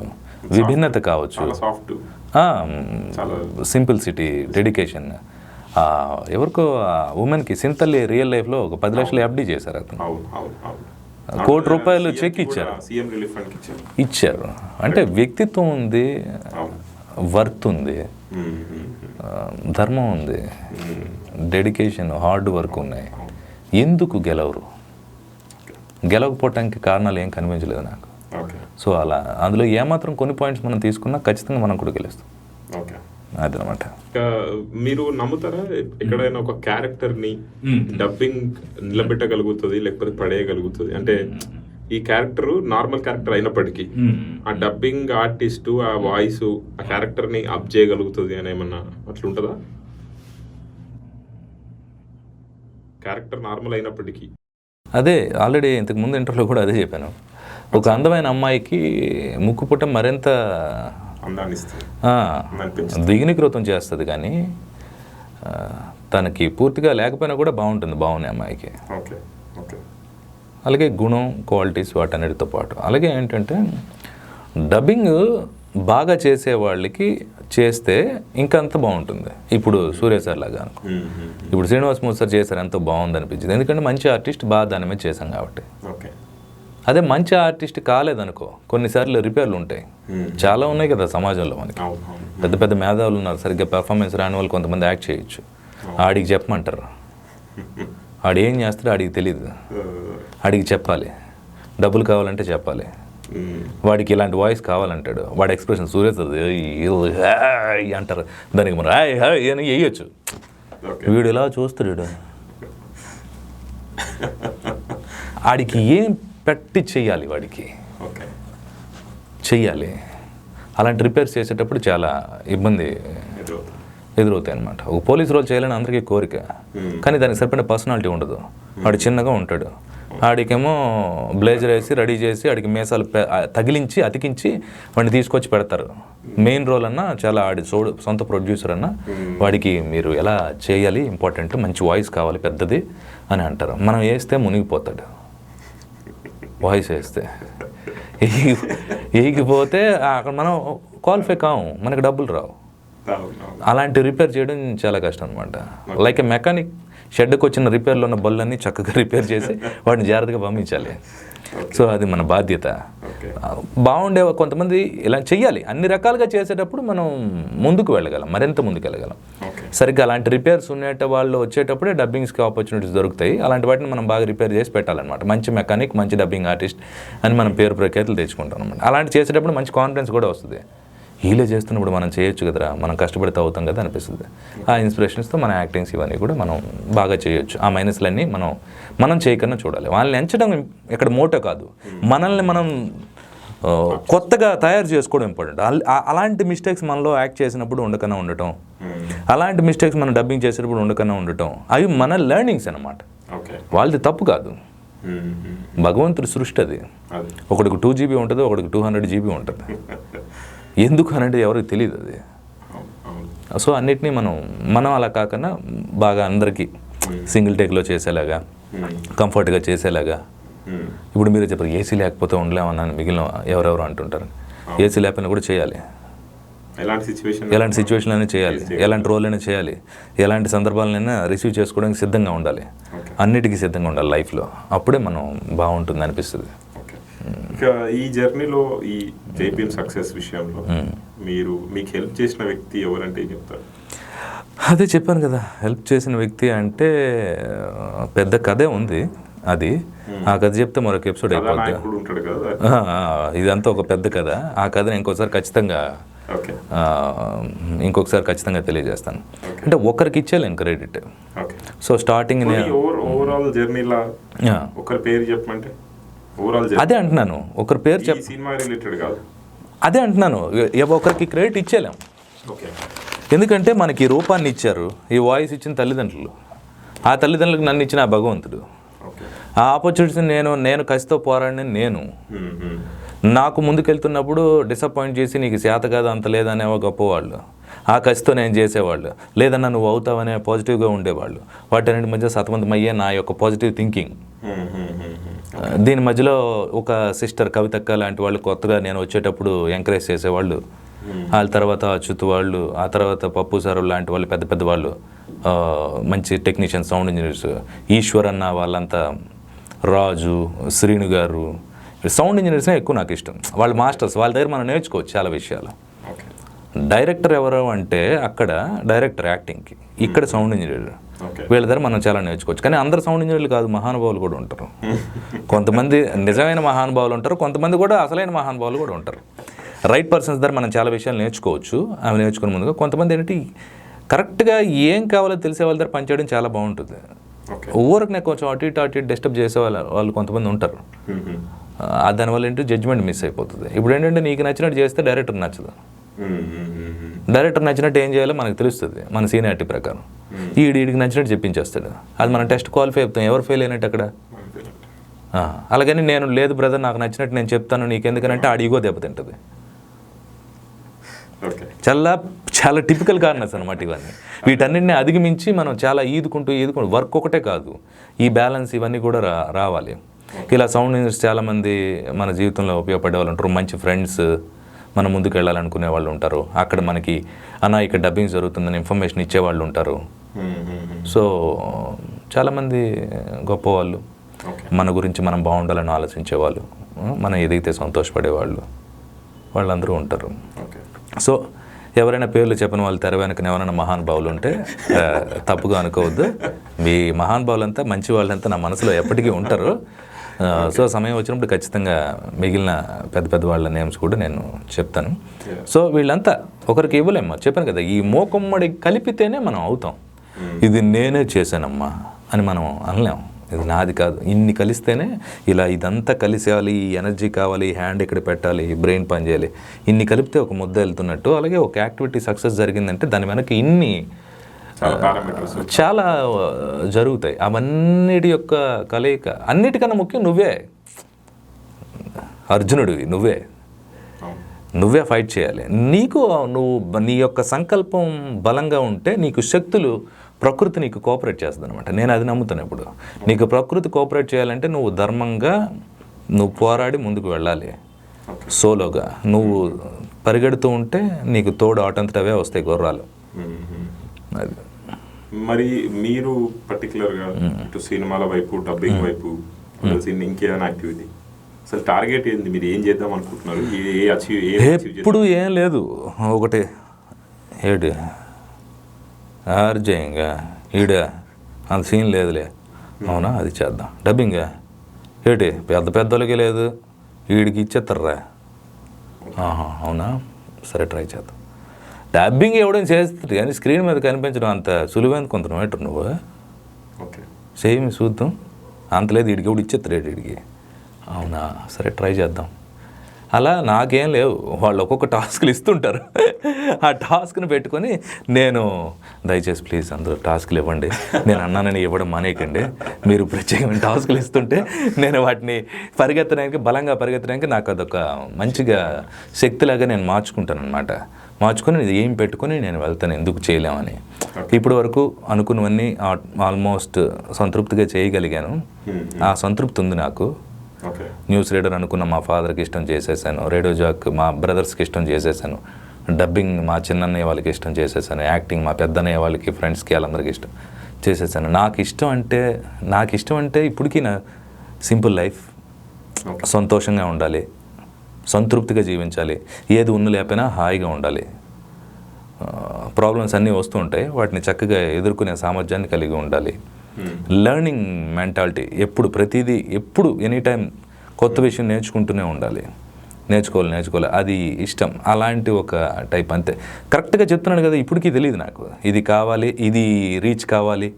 విభిన్నత కావచ్చు, సింప్లిసిటీ, డెడికేషన్. ఎవరికో ఉమెన్కి సింతల్లి రియల్ లైఫ్లో ఒక 10 లక్షలు ఎఫ్డీ చేశారు. అతను ₹1 కోటి చెక్ ఇచ్చారు. అంటే వ్యక్తిత్వం ఉంది, వర్త్ ఉంది, ధర్మం ఉంది, డెడికేషన్, హార్డ్ వర్క్ ఉన్నాయి. ఎందుకు గెలవకపోవటానికి కారణాలు ఏం కనిపించలేదు నాకు. సో అలా అందులో ఏమాత్రం కొన్ని పాయింట్స్ మనం తీసుకున్నా ఖచ్చితంగా మనం కూడా గెలుస్తాం. అదనమాట. మీరు నమ్ముతారా ఎక్కడైనా ఒక క్యారెక్టర్ని డబ్బింగ్ నిలబెట్టగలుగుతుంది లేకపోతే పడేయగలుగుతుంది? అంటే ఈ క్యారెక్టర్ నార్మల్ క్యారెక్టర్ అయినప్పటికీ ఆ డబ్బింగ్ ఆర్టిస్టు ఆ వాయిస్ ఆ క్యారెక్టర్ని అప్ చేయగలుగుతుంది అని ఏమన్నా అట్లుంటుందా? క్యారెక్టర్ నార్మల్ అయినప్పటికీ అదే ఆల్రెడీ ఇంతకు ముందు ఇంటర్వ్యూలో కూడా అదే చెప్పాను. ఒక అందమైన అమ్మాయికి ముక్కుపుటం మరింత దిగునికృతం చేస్తుంది, కానీ తనకి పూర్తిగా లేకపోయినా కూడా బాగుంటుంది అమ్మాయికి. అలాగే గుణం, క్వాలిటీస్ వాటన్నిటితో పాటు. అలాగే ఏంటంటే డబ్బింగ్ బాగా చేసే వాళ్ళకి చేస్తే ఇంకంత బాగుంటుంది. ఇప్పుడు సూర్య సార్ లాగా అనుకో, ఇప్పుడు శ్రీనివాస్ మూర్తి సార్ చేశారు, ఎంతో బాగుంది అనిపించింది. ఎందుకంటే మంచి ఆర్టిస్ట్, బాగా దాని మీద చేశాం కాబట్టి. అదే మంచి ఆర్టిస్ట్ కాలేదనుకో, కొన్నిసార్లు రిపేర్లు ఉంటాయి. చాలా ఉన్నాయి కదా సమాజంలో మనకి. పెద్ద పెద్ద మేధావులు ఉన్నారు, సరిగ్గా పెర్ఫార్మెన్స్ రాని వాళ్ళు కొంతమంది యాక్ట్ చేయొచ్చు. ఆడికి చెప్పమంటారు, ఆడు ఏం చేస్తాడో ఆడికి తెలియదు, ఆడికి చెప్పాలి. డబ్బులు కావాలంటే చెప్పాలి, వాడికి ఇలాంటి వాయిస్ కావాలంటాడు, వాడి ఎక్స్ప్రెషన్ సూర్య అంటారు, దానికి మనం అని వేయచ్చు. వీడు ఇలా చూస్తాడు, ఆడికి ఏం పెట్టి చెయ్యాలి, వాడికి చెయ్యాలి. అలాంటి రిపేర్స్ చేసేటప్పుడు చాలా ఇబ్బంది ఎదురవుతాయి అనమాట. ఒక పోలీస్ రోల్ చేయాలని అందరికీ కోరిక, కానీ దానికి సరిపడిన పర్సనాలిటీ ఉండదు. వాడు చిన్నగా ఉంటాడు, ఆడికేమో బ్లేజర్ వేసి రెడీ చేసి ఆడికి మీసాలు తగిలించి అతికించి వాడిని తీసుకొచ్చి పెడతారు. మెయిన్ రోల్ అన్నా చాలా ఆడి సొంత ప్రొడ్యూసర్ అన్నా వాడికి మీరు ఎలా చేయాలి ఇంపార్టెంట్, మంచి వాయిస్ కావాలి పెద్దది అని అంటారు. మనం వేస్తే మునిగిపోతాడు, వాయిస్ వేస్తే ఎగిపోతే అక్కడ మనం క్వాలిఫై కాము, మనకి డబ్బులు రావు. అలాంటి రిపేర్ చేయడం చాలా కష్టం అనమాట. లైక్ ఏ మెకానిక్, షెడ్కి వచ్చిన రిపేర్లో ఉన్న బళ్ళన్నీ చక్కగా రిపేర్ చేసి వాటిని జాగ్రత్తగా పంపించాలి. సో అది మన బాధ్యత. బాగుండే కొంతమంది ఇలా చెయ్యాలి. అన్ని రకాలుగా చేసేటప్పుడు మనం ముందుకు వెళ్ళగలం, మరింత ముందుకు వెళ్ళగలం. సరిగ్గా అలాంటి రిపేర్స్ వాళ్ళు వచ్చేటప్పుడే డబ్బింగ్స్కి ఆపర్చునిటీస్ దొరుకుతాయి. అలాంటి వాటిని మనం బాగా రిపేర్ చేసి పెట్టాలన్నమాట. మంచి మెకానిక్, మంచి డబ్బింగ్ ఆర్టిస్ట్ అని మనం పేరు ప్రఖ్యాతులు తెచ్చుకుంటాం అనమాట. అలాంటి చేసేటప్పుడు మంచి కాన్ఫిడెన్స్ కూడా వస్తుంది. వీళ్ళే చేస్తున్నప్పుడు మనం చేయొచ్చు కదరా, మనం కష్టపడితే అవుతాం కదా అనిపిస్తుంది. ఆ ఇన్స్పిరేషన్స్తో మన యాక్టింగ్స్ ఇవన్నీ కూడా మనం బాగా చేయొచ్చు. ఆ మైనస్లన్నీ మనం చేయకన్నా చూడాలి. వాళ్ళని ఎంచడం ఇక్కడ మోటో కాదు, మనల్ని మనం కొత్తగా తయారు చేసుకోవడం ఇంపార్టెంట్. అలాంటి మిస్టేక్స్ మనలో యాక్ట్ చేసినప్పుడు ఉండకన్నా ఉండటం, అలాంటి మిస్టేక్స్ మనం డబ్బింగ్ చేసేటప్పుడు ఉండకన్నా ఉండటం, అవి మన లెర్నింగ్స్ అన్నమాట. వాళ్ళది తప్పు కాదు, భగవంతుడి సృష్టి అది. ఒకడికి 2 GB ఉంటుంది, ఒకడికి 200 GB ఉంటుంది. ఎందుకు అనేది ఎవరికి తెలియదు అది. సో అన్నిటినీ మనం అలా కాకుండా బాగా అందరికీ సింగిల్ టేక్లో చేసేలాగా, కంఫర్ట్గా చేసేలాగా. ఇప్పుడు మీరే చెప్పారు ఏసీ లేకపోతే ఉండలేమన్నాను, మిగిలిన ఎవరెవరు అంటుంటారు. ఏసీ లేకపోయినా కూడా చేయాలి, ఎలాంటి సిచ్యువేషన్ అయినా చేయాలి, ఎలాంటి రోల్ అయినా చేయాలి, ఎలాంటి సందర్భాలైనా రిసీవ్ చేసుకోవడానికి సిద్ధంగా ఉండాలి, అన్నిటికీ సిద్ధంగా ఉండాలి లైఫ్లో. అప్పుడే మనం బాగుంటుంది అనిపిస్తుంది. ఇక ఈ జర్నీలో ఈ జేపీఎం సక్సెస్ విషయంలో మీకు హెల్ప్ చేసిన వ్యక్తి ఎవరంటే చెప్తారు? అదే చెప్పాను కదా, హెల్ప్ చేసిన వ్యక్తి అంటే పెద్ద కథే ఉంది. అది ఆ కథ చెప్తే మరొక ఎపిసోడ్ అయిపోద్ది. ఇదంతా ఒక పెద్ద కథ. ఆ కథని ఇంకోసారి ఖచ్చితంగా తెలియజేస్తాను. అంటే ఒకరికి ఇచ్చేలేను క్రెడిట్. సో స్టార్టింగ్ ఓవరాల్ జర్నీలో ఒకరి పేరు చెప్పమంటే అదే అంటున్నాను, ఒకరి పేరు సినిమా రిలేటెడ్ కాదు, అదే అంటున్నాను, ఒకరికి క్రెడిట్ ఇచ్చేలేం. ఎందుకంటే మనకి ఈ రూపాన్ని ఇచ్చారు, ఈ వాయిస్ ఇచ్చిన తల్లిదండ్రులు, ఆ తల్లిదండ్రులకు నన్ను ఇచ్చిన ఆ భగవంతుడు. ఆ ఆపర్చునిటీస్ని నేను కసితో పోరాడిన నాకు ముందుకెళ్తున్నప్పుడు డిసప్పాయింట్ చేసి నీకు చేత కాదు అంత లేదనే గొప్పవాళ్ళు, ఆ కసితో నేను చేసేవాళ్ళు, లేదన్నా నువ్వు అవుతావనే పాజిటివ్గా ఉండేవాళ్ళు. వాటన్నిటి మధ్య సతమతమయ్యే నా యొక్క పాజిటివ్ థింకింగ్. దీని మధ్యలో ఒక సిస్టర్ కవితక్క లాంటి వాళ్ళు కొత్తగా నేను వచ్చేటప్పుడు ఎంకరేజ్ చేసేవాళ్ళు. వాళ్ళ తర్వాత అచ్యుత్ వాళ్ళు, ఆ తర్వాత పప్పు సార్ లాంటి వాళ్ళు, పెద్ద పెద్ద వాళ్ళు, మంచి టెక్నీషియన్, సౌండ్ ఇంజనీర్స్, ఈశ్వర్ అన్న వాళ్ళంతా, రాజు, శ్రీను గారు, సౌండ్ ఇంజనీర్స్నే ఎక్కువ నాకు ఇష్టం. వాళ్ళు మాస్టర్స్, వాళ్ళ దగ్గర మనం నేర్చుకోవచ్చు చాలా విషయాలు. డైరెక్టర్ ఎవరు అంటే అక్కడ డైరెక్టర్ యాక్టింగ్కి, ఇక్కడ సౌండ్ ఇంజనీర్, వీళ్ళ దగ్గర మనం చాలా నేర్చుకోవచ్చు. కానీ అందరు సౌండ్ ఇంజనీర్లు కాదు, మహానుభావులు కూడా ఉంటారు. కొంతమంది నిజమైన మహానుభావులు ఉంటారు, కొంతమంది కూడా అసలైన మహానుభావులు కూడా ఉంటారు. రైట్ పర్సన్స్ దగ్గర మనం చాలా విషయాలు నేర్చుకోవచ్చు. అవి నేర్చుకునే ముందుగా కొంతమంది ఏంటంటే కరెక్ట్గా ఏం కావాలో తెలిసే వాళ్ళ దగ్గర పనిచేయడం చాలా బాగుంటుంది. ఊరికి కొంచెం అటు ఇటు డిస్టర్బ్ చేసే వాళ్ళు కొంతమంది ఉంటారు. దానివల్ల ఏంటంటే జడ్జ్మెంట్ మిస్ అయిపోతుంది. ఇప్పుడు ఏంటంటే నీకు నచ్చినట్టు చేస్తే డైరెక్టర్ నచ్చదు. డైరెక్టర్ నచ్చినట్టు ఏం చేయాలో మనకు తెలుస్తుంది మన సీనియారిటీ ప్రకారం. వీడికి నచ్చినట్టు చెప్పించేస్తాడు. అది మనం టెస్ట్ క్వాలిఫై అవుతాం, ఎవరు ఫెయిల్ అయినట్టు అక్కడ. అలాగని నేను లేదు బ్రదర్ నాకు నచ్చినట్టు నేను చెప్తాను నీకెందుకనంటే ఆడి ఈగో దెబ్బతింటుంది. చాలా టిపికల్ కార్నర్స్ అనమాట ఇవన్నీ. వీటన్నింటినీ అధిగమించి మనం చాలా ఈదుకుంటూ వర్క్ ఒకటే కాదు, ఈ బ్యాలెన్స్ ఇవన్నీ కూడా రావాలి. ఇలా సౌండ్ ఇంజనీర్స్ చాలామంది మన జీవితంలో ఉపయోగపడే వాళ్ళు ఉంటారు. మంచి ఫ్రెండ్స్, మనం ముందుకు వెళ్ళాలనుకునే వాళ్ళు ఉంటారు. అక్కడ మనకి ఇక్కడ డబ్బింగ్ జరుగుతుందని ఇన్ఫర్మేషన్ ఇచ్చేవాళ్ళు ఉంటారు. సో చాలామంది గొప్పవాళ్ళు, మన గురించి మనం బాగుండాలని ఆలోచించేవాళ్ళు, మనం ఎదిగితే సంతోషపడేవాళ్ళు, వాళ్ళందరూ ఉంటారు. సో ఎవరైనా పేర్లు చెప్పని వాళ్ళు తెర వెనకన ఎవరైనా మహానుభావులు ఉంటే తప్పుగా అనుకోవద్దు. మీ మహానుభావులంతా మంచి వాళ్ళంతా నా మనసులో ఎప్పటికీ ఉంటారు. సో సమయం వచ్చినప్పుడు ఖచ్చితంగా మిగిలిన పెద్ద పెద్ద వాళ్ళ నేమ్స్ కూడా నేను చెప్తాను. సో వీళ్ళంతా ఒకరికి ఇవ్వలేమ్మా, చెప్పాను కదా, ఈ మోకమ్మడి కలిపితేనే మనం అవుతాం. ఇది నేనే చేశానమ్మా అని మనం అనలేం. ఇది నాది కాదు, ఇన్ని కలిస్తేనే ఇలా ఇదంతా కలిసేయాలి, ఈ ఎనర్జీ కావాలి, హ్యాండ్ ఇక్కడ పెట్టాలి, బ్రెయిన్ పని చేయాలి, ఇన్ని కలిపితే ఒక ముద్ద వెళ్తున్నట్టు. అలాగే ఒక యాక్టివిటీ సక్సెస్ జరిగిందంటే దాని వెనక ఇన్ని చాలా జరుగుతాయి. అవన్నిటి యొక్క కలయిక, అన్నిటికన్నా ముఖ్యం నువ్వే అర్జునుడివి, నువ్వే ఫైట్ చేయాలి. నువ్వు నీ యొక్క సంకల్పం బలంగా ఉంటే నీకు శక్తులు, ప్రకృతి నీకు కోఆపరేట్ చేస్తుంది అనమాట. నేను అది నమ్ముతాను. ఇప్పుడు నీకు ప్రకృతి కోఆపరేట్ చేయాలంటే నువ్వు ధర్మంగా నువ్వు పోరాడి ముందుకు వెళ్ళాలి. సోలోగా నువ్వు పరిగెడుతూ ఉంటే నీకు తోడు ఆటంతటవే వస్తాయి గుర్రాలు. అది మరి మీరు పర్టికులర్గా ఇటు సినిమాల వైపు, డబ్బింగ్ వైపు, ఇంకేదైనా యాక్టివిటీ, అసలు టార్గెట్ ఏంది? మీరు ఏం చేద్దాం అనుకుంటున్నారు? ఎప్పుడు ఏం లేదు, ఒకటి ఏడు ఆర్జయంగా ఈడ అంత సీన్ లేదులే, అవునా అది చేద్దాం. డబ్బింగా ఏటి పెద్ద పెద్దలకి లేదు, వీడికి ఇచ్చేస్తారా, అవునా సరే ట్రై చేద్దాం. డబ్బింగ్ ఎవడైనా చేస్తుంది కానీ స్క్రీన్ మీద కనిపించడం అంత సులువైన కొంత మీటర్ నువ్వు సేమ్ చూద్దాం. అంత లేదు, వీడికి ఎవడు ఇచ్చేస్తారు వీడికి, అవునా సరే ట్రై చేద్దాం. అలా నాకేం లేవు, వాళ్ళు ఒక్కొక్క టాస్క్లు ఇస్తుంటారు. ఆ టాస్క్ని పెట్టుకొని నేను దయచేసి ప్లీజ్ అందరూ టాస్క్లు ఇవ్వండి, నేను అన్నానని ఇవ్వడం మానేయకండి, మీరు ప్రత్యేకమైన టాస్క్లు ఇస్తుంటే నేను వాటిని బలంగా పరిగెత్తడానికి నాకు అదొక మంచిగా శక్తిలాగా నేను మార్చుకుంటాను అనమాట. మార్చుకొని ఇది ఏం పెట్టుకొని నేను వెళ్తాను, ఎందుకు చేయలేమని. ఇప్పటి వరకు అనుకున్నవన్నీ ఆల్మోస్ట్ సంతృప్తిగా చేయగలిగాను. ఆ సంతృప్తి ఉంది నాకు. న్యూస్ రీడర్ అనుకున్న మా ఫాదర్కి ఇష్టం చేసేసాను, రేడియో జాక్ మా బ్రదర్స్కి ఇష్టం చేసేసాను, డబ్బింగ్ మా చిన్నన్నయ్య వాళ్ళకి ఇష్టం చేసేసాను, యాక్టింగ్ మా పెద్దన్నయ్య వాళ్ళకి, ఫ్రెండ్స్కి వాళ్ళందరికీ ఇష్టం చేసేసాను. నాకు ఇష్టం అంటే ఇప్పటికీ నా సింపుల్ లైఫ్, సంతోషంగా ఉండాలి, సంతృప్తిగా జీవించాలి, ఏది ఉన్న లేకపోయినా హాయిగా ఉండాలి. ప్రాబ్లమ్స్ అన్నీ వస్తూ ఉంటాయి, వాటిని చక్కగా ఎదుర్కొనే సామర్థ్యాన్ని కలిగి ఉండాలి. లెర్నింగ్ మెంటాలిటీ, ఎప్పుడు ఎనీ టైం కొత్త విషయం నేర్చుకుంటూనే ఉండాలి, నేర్చుకోవాలి, అది ఇష్టం. అలాంటి ఒక టైప్ అంతే. కరెక్ట్గా చెప్తున్నాను కదా, ఇప్పటికీ తెలియదు నాకు ఇది కావాలి, ఇది రీచ్ కావాలి,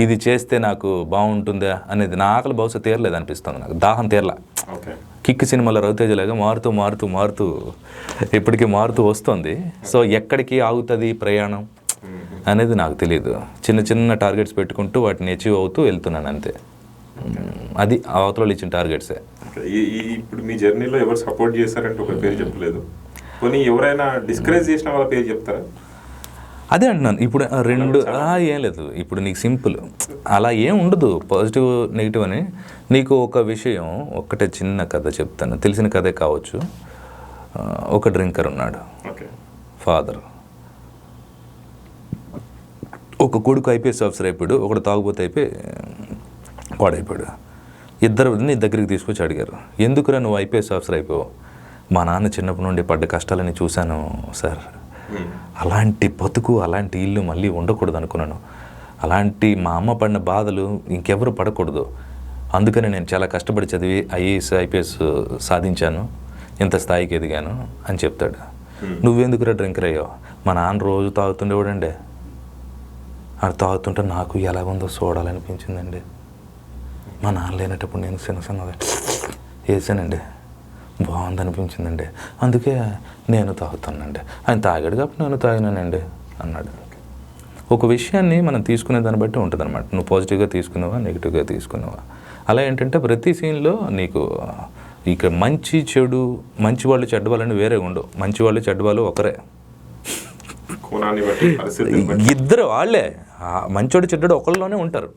ఇది చేస్తే నాకు బాగుంటుందా అనేది. నా ఆకలి బహుశా తీరలేదు అనిపిస్తుంది నాకు, దాహం తీరలా. కిక్ సినిమాలో రవితేజలాగా మారుతూ ఇప్పటికీ మారుతూ వస్తుంది. సో ఎక్కడికి ఆగుతుంది ప్రయాణం అనేది నాకు తెలియదు. చిన్న టార్గెట్స్ పెట్టుకుంటూ వాటిని అచీవ్ అవుతూ వెళ్తున్నాను అంతే. అది అవతల ఇచ్చిన టార్గెట్సే. ఇప్పుడు మీ జర్నీలో ఎవరు సపోర్ట్ చేస్తారంటే ఒక పేరు చెప్పలేదు, కొన్ని ఎవరైనా డిస్కరేజ్ చేసిన వాళ్ళ పేరు చెప్తారా? అదే అంటున్నాను. ఇప్పుడు ఏం లేదు, ఇప్పుడు నీకు సింపుల్ అలా ఏం ఉండదు, పాజిటివ్ నెగిటివ్ అని. నీకు ఒక విషయం, ఒక్కటే చిన్న కథ చెప్తాను, తెలిసిన కథే కావచ్చు. ఒక డ్రింకర్ ఉన్నాడు, ఫాదర్. ఒక కొడుకు ఐపీఎస్ ఆఫీసర్ అయిపోయాడు, ఒకడు తాగుబోతు అయిపోయి పాడైపోయాడు. ఇద్దరిని దగ్గరికి తీసుకొచ్చి అడిగారు, ఎందుకురా నువ్వు ఐపీఎస్ ఆఫీసర్ అయిపోయావు? మా నాన్న చిన్నప్పటి నుండి పడ్డ కష్టాలని చూశాను సార్, అలాంటి బతుకు, అలాంటి ఇల్లు మళ్ళీ ఉండకూడదు అనుకున్నాను, అలాంటి మా అమ్మ పడిన బాధలు ఇంకెవరు పడకూడదు, అందుకని నేను చాలా కష్టపడి చదివి ఐపీఎస్ సాధించాను, ఇంత స్థాయికి ఎదిగాను అని చెప్తాడు. నువ్వెందుకురా డ్రింకర్ అయ్యావు? మా నాన్న రోజు తాగుతుండేవాడండి, అది తాగుతుంటే నాకు ఎలాగుందో చూడాలనిపించిందండి, మా నాన్న లేనటప్పుడు నేను చిన్నగా వేసానండి, బాగుందనిపించిందండి, అందుకే నేను తాగుతానండి, ఆయన తాగాడు కాబట్టి నేను తాగినానండి అన్నాడు. ఒక విషయాన్ని మనం తీసుకునే దాన్ని బట్టి ఉంటుంది అనమాట, నువ్వు పాజిటివ్గా తీసుకున్నావా, నెగిటివ్గా తీసుకున్నావా. అలా ఏంటంటే ప్రతి సీన్లో నీకు ఇక మంచి చెడు, మంచి వాళ్ళు చెడ్డవాళ్ళని వేరే ఉండవు, మంచి వాళ్ళు చెడ్డవాళ్ళు ఒకరే, ఇద్దరు వాళ్ళే. మంచోడు చెడ్డోడు ఒకళ్ళలోనే ఉంటారు.